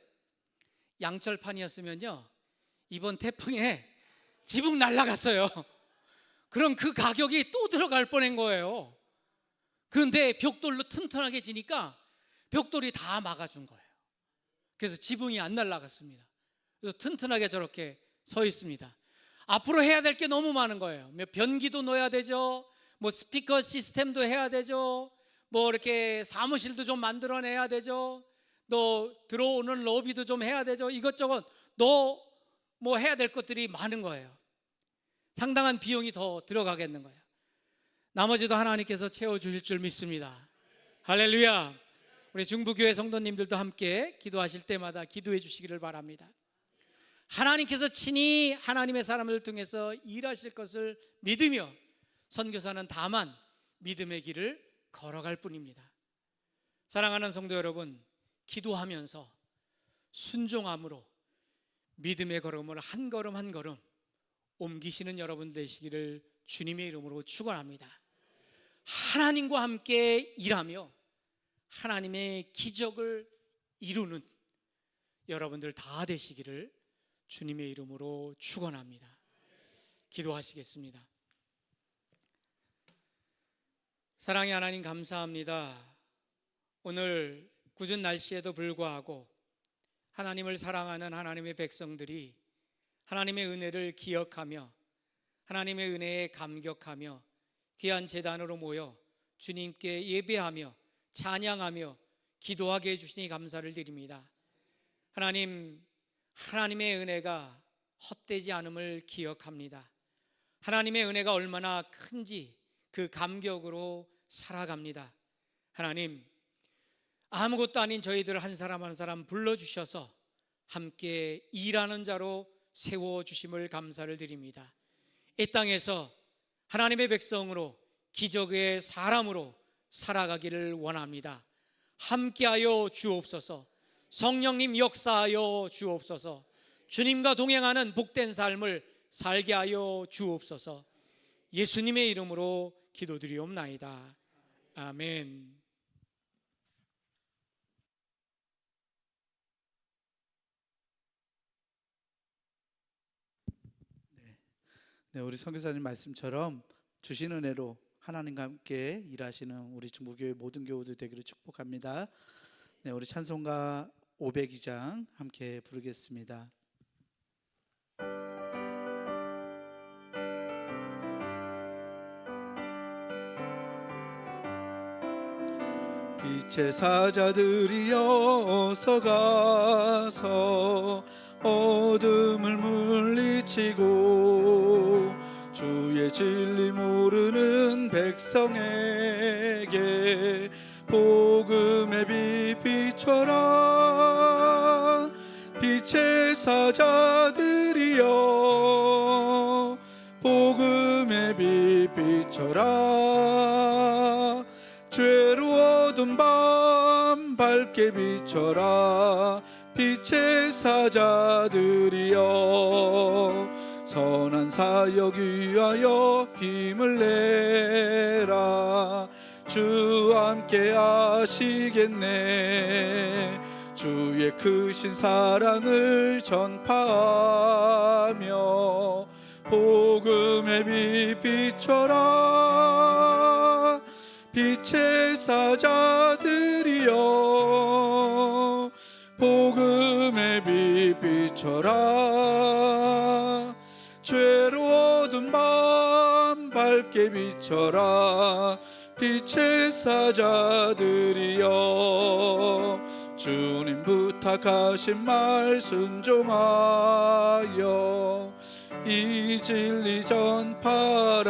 양철판이었으면요 이번 태풍에 지붕 날아갔어요. 그럼 그 가격이 또 들어갈 뻔한 거예요. 그런데 벽돌로 튼튼하게 지니까 벽돌이 다 막아준 거예요. 그래서 지붕이 안 날아갔습니다. 그래서 튼튼하게 저렇게 서 있습니다. 앞으로 해야 될 게 너무 많은 거예요. 변기도 넣어야 되죠. 뭐 스피커 시스템도 해야 되죠. 뭐 이렇게 사무실도 좀 만들어내야 되죠. 또 들어오는 로비도 좀 해야 되죠. 이것저것 뭐 해야 될 것들이 많은 거예요. 상당한 비용이 더 들어가겠는 거예요. 나머지도 하나님께서 채워주실 줄 믿습니다. 할렐루야. 우리 중부교회 성도님들도 함께 기도하실 때마다 기도해 주시기를 바랍니다. 하나님께서 친히 하나님의 사람을 통해서 일하실 것을 믿으며 선교사는 다만 믿음의 길을 걸어갈 뿐입니다. 사랑하는 성도 여러분, 기도하면서 순종함으로 믿음의 걸음을 한 걸음 한 걸음 옮기시는 여러분 되시기를 주님의 이름으로 축원합니다. 하나님과 함께 일하며 하나님의 기적을 이루는 여러분들 다 되시기를 주님의 이름으로 축원합니다. 기도하시겠습니다. 사랑의 하나님, 감사합니다. 오늘 궂은 날씨에도 불구하고 하나님을 사랑하는 하나님의 백성들이 하나님의 은혜를 기억하며 하나님의 은혜에 감격하며 귀한 제단으로 모여 주님께 예배하며 찬양하며 기도하게 해주시니 감사를 드립니다. 하나님의 은혜가 헛되지 않음을 기억합니다. 하나님의 은혜가 얼마나 큰지 그 감격으로 살아갑니다. 하나님, 아무것도 아닌 저희들 한 사람 한 사람 불러주셔서 함께 일하는 자로 세워주심을 감사를 드립니다. 이 땅에서 하나님의 백성으로 기적의 사람으로 살아가기를 원합니다. 함께하여 주옵소서. 성령님 역사하여 주옵소서. 주님과 동행하는 복된 삶을 살게 하여 주옵소서. 예수님의 이름으로 기도드리옵나이다. 아멘. 네, 우리 선교사님 말씀처럼 주신 은혜로 하나님과 함께 일하시는 우리 중부교회 모든 교우들 되기를 축복합니다. 네, 우리 찬송가 502장 함께 부르겠습니다. 빛의 사자들이여 어서 가서 어둠을 물리치고 주의 진리 모르는 백성에게 복음의 빛 비춰라. 빛의 사자들이여 복음의 빛 비춰라. 죄로 어두운 밤 밝게 비춰라. 빛의 사자들이여 선한 사역 위하여 힘을 내라. 주 함께 하시겠네. 주의 크신 사랑을 전파하며 복음의 빛 비춰라. 빛의 사자들이여 복음의 빛 비춰라. 죄로 어두운 밤 밝게 비춰라. 빛의 사자들이여 주님 부탁하신 말 순종하여 이 진리 전파라.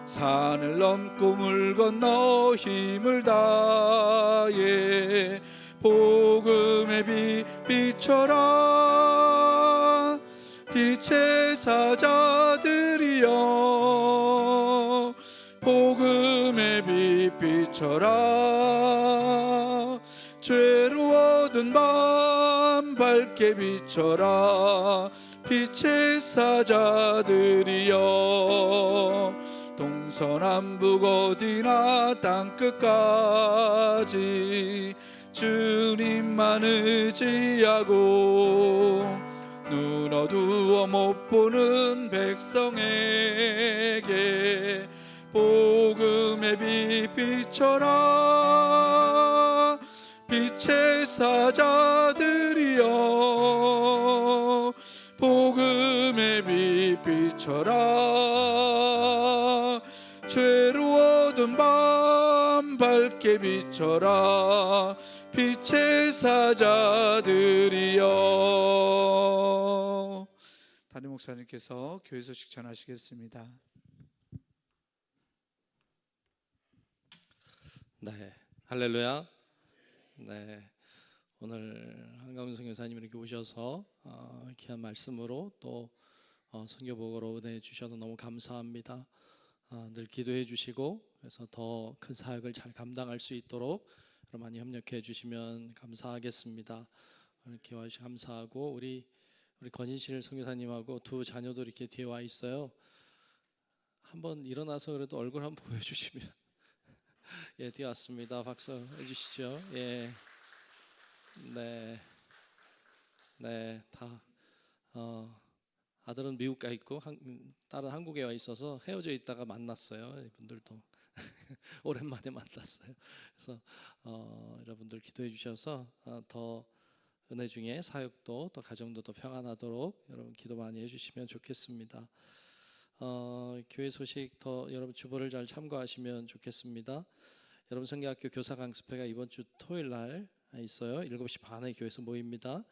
산을 넘고 물 건너 힘을 다해 복음의 빛 비춰라. 빛의 사자들이여 복음의 빛 비춰라. 죄로 어두운 밤 밝게 비춰라. 빛의 사자들이여 동서남북 어디나 땅끝까지 주님만 의지하고 눈 어두워 못 보는 백성에게 복음의 빛 비춰라. 빛의 사자들이여 비춰라 죄로워둔 밤 밝게 비춰라 빛의 사자들이여. 담임 목사님께서 교회 소식 전하시겠습니다. 네, 할렐루야. 네, 오늘 한강훈 선교사님 이렇게 오셔서 귀한 말씀으로 또 선교복으로 은혜 주셔서 너무 감사합니다. 늘 기도해 주시고 그래서 더 큰 사역을 잘 감당할 수 있도록 많이 협력해 주시면 감사하겠습니다. 이렇게 와주셔서 감사하고 우리 권인실 선교사님하고 두 자녀도 이렇게 뒤에 와 있어요. 한번 일어나서 그래도 얼굴 한번 보여주시면. 예, 뒤에 왔습니다. 박수 해주시죠. 예, 네, 네, 다 아들은 미국 가 있고 딸은 한국에 와 있어서 헤어져 있다가 만났어요. 이분들도 오랜만에 만났어요. 그래서 여러분들 기도해 주셔서 더 은혜 중에 사역도 또 가정도 더 평안하도록 여러분 기도 많이 해주시면 좋겠습니다. 교회 소식 더 여러분 주보를 잘 참고하시면 좋겠습니다. 여러분 성경학교 교사 강습회가 이번 주 토요일 날 있어요. 7시 반에 교회에서 모입니다.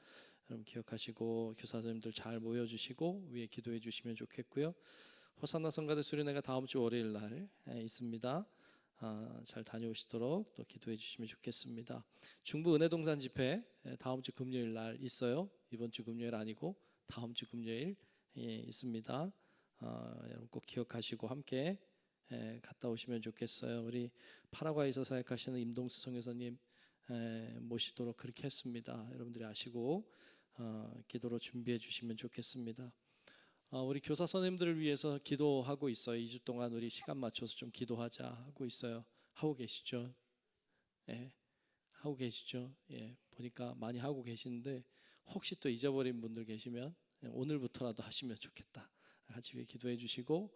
여러분 기억하시고 교사 선생님들 잘 모여주시고 위에 기도해 주시면 좋겠고요. 호산나 성가대 수련회가 다음 주 월요일 날 있습니다. 잘 다녀오시도록 또 기도해 주시면 좋겠습니다. 중부 은혜동산 집회 다음 주 금요일 날 있어요. 이번 주 금요일 아니고 다음 주 금요일 있습니다. 여러분 꼭 기억하시고 함께 갔다 오시면 좋겠어요. 우리 파라과이에서 사역하시는 임동수 선교사님 모시도록 그렇게 했습니다. 여러분들이 아시고 기도로 준비해 주시면 좋겠습니다. 우리 교사 선생님들을 위해서 기도하고 있어요. 2주 동안 우리 시간 맞춰서 좀 기도하자 하고 있어요. 하고 계시죠? 예, 하고 계시죠? 예, 보니까 많이 하고 계시는데 혹시 또 잊어버린 분들 계시면 오늘부터라도 하시면 좋겠다. 같이 기도해 주시고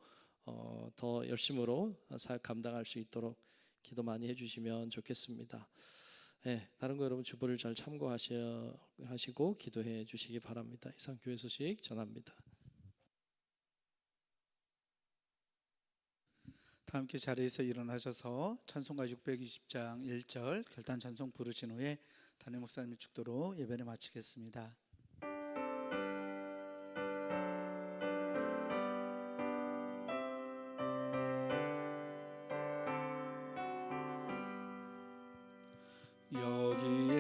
더 열심으로 사역 감당할 수 있도록 기도 많이 해주시면 좋겠습니다. 네, 다른 거 여러분 주보를 잘 참고하시고 기도해 주시기 바랍니다. 이상 교회 소식 전합니다. 다 함께 자리에서 일어나셔서 찬송가 620장 1절 결단 찬송 부르신 후에 담임 목사님의 축도로 예배를 마치겠습니다. 여기에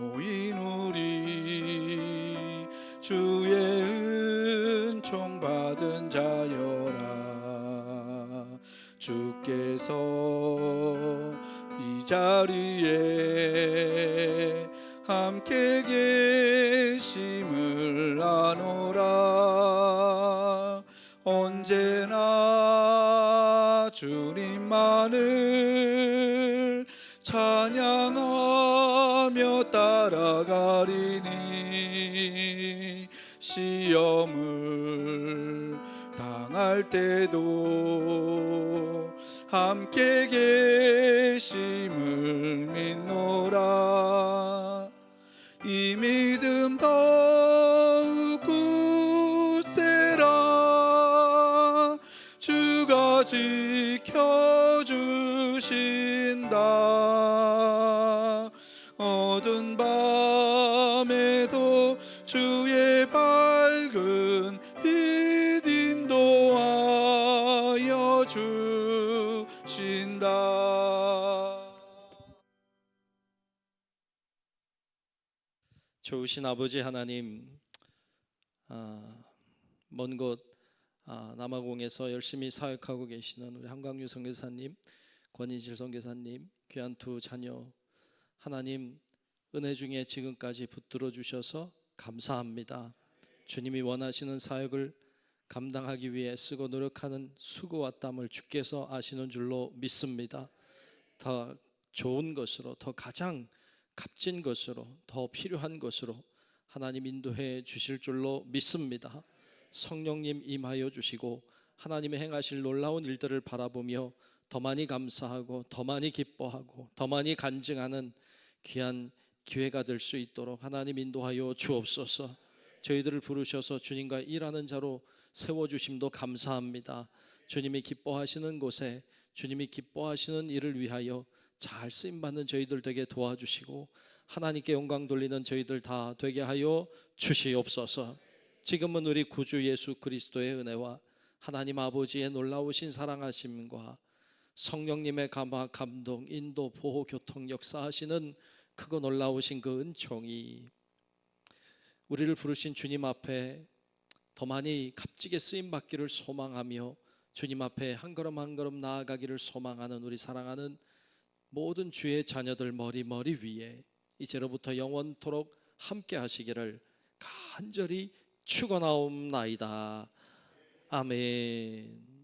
모인 우리 주의 은총 받은 자여라. 주께서 이 자리에 함께 계심을 아노라. 언제나 주님만을 찬양하며 따라가리니 시험을 당할 때도 함께 계심을 믿노라. 이 믿음 더욱 굳세라. 주가 지켜주신다. 어두운 밤에도 주의 밝은 빛 인도하여 주신다. 좋으신 아버지 하나님, 먼 곳 남아공에서 열심히 사역하고 계시는 우리 한광유 선교사님, 권인실 선교사님, 귀한 두 자녀 하나님 은혜 중에 지금까지 붙들어 주셔서 감사합니다. 주님이 원하시는 사역을 감당하기 위해 쓰고 노력하는 수고와 땀을 주께서 아시는 줄로 믿습니다. 더 좋은 것으로, 더 가장 값진 것으로, 더 필요한 것으로 하나님 인도해 주실 줄로 믿습니다. 성령님 임하여 주시고 하나님의 행하실 놀라운 일들을 바라보며 더 많이 감사하고 더 많이 기뻐하고 더 많이 간증하는 귀한 기회가 될 수 있도록 하나님 인도하여 주옵소서. 저희들을 부르셔서 주님과 일하는 자로 세워주심도 감사합니다. 주님이 기뻐하시는 곳에 주님이 기뻐하시는 일을 위하여 잘 쓰임받는 저희들 되게 도와주시고 하나님께 영광 돌리는 저희들 다 되게 하여 주시옵소서. 지금은 우리 구주 예수 그리스도의 은혜와 하나님 아버지의 놀라우신 사랑하심과 성령님의 감화, 감동, 인도, 보호, 교통, 역사하시는 크고 놀라우신 그 은총이 우리를 부르신 주님 앞에 더 많이 값지게 쓰임받기를 소망하며 주님 앞에 한 걸음 한 걸음 나아가기를 소망하는 우리 사랑하는 모든 주의 자녀들 머리 위에 이제로부터 영원토록 함께 하시기를 간절히 축원하옵나이다. 아멘.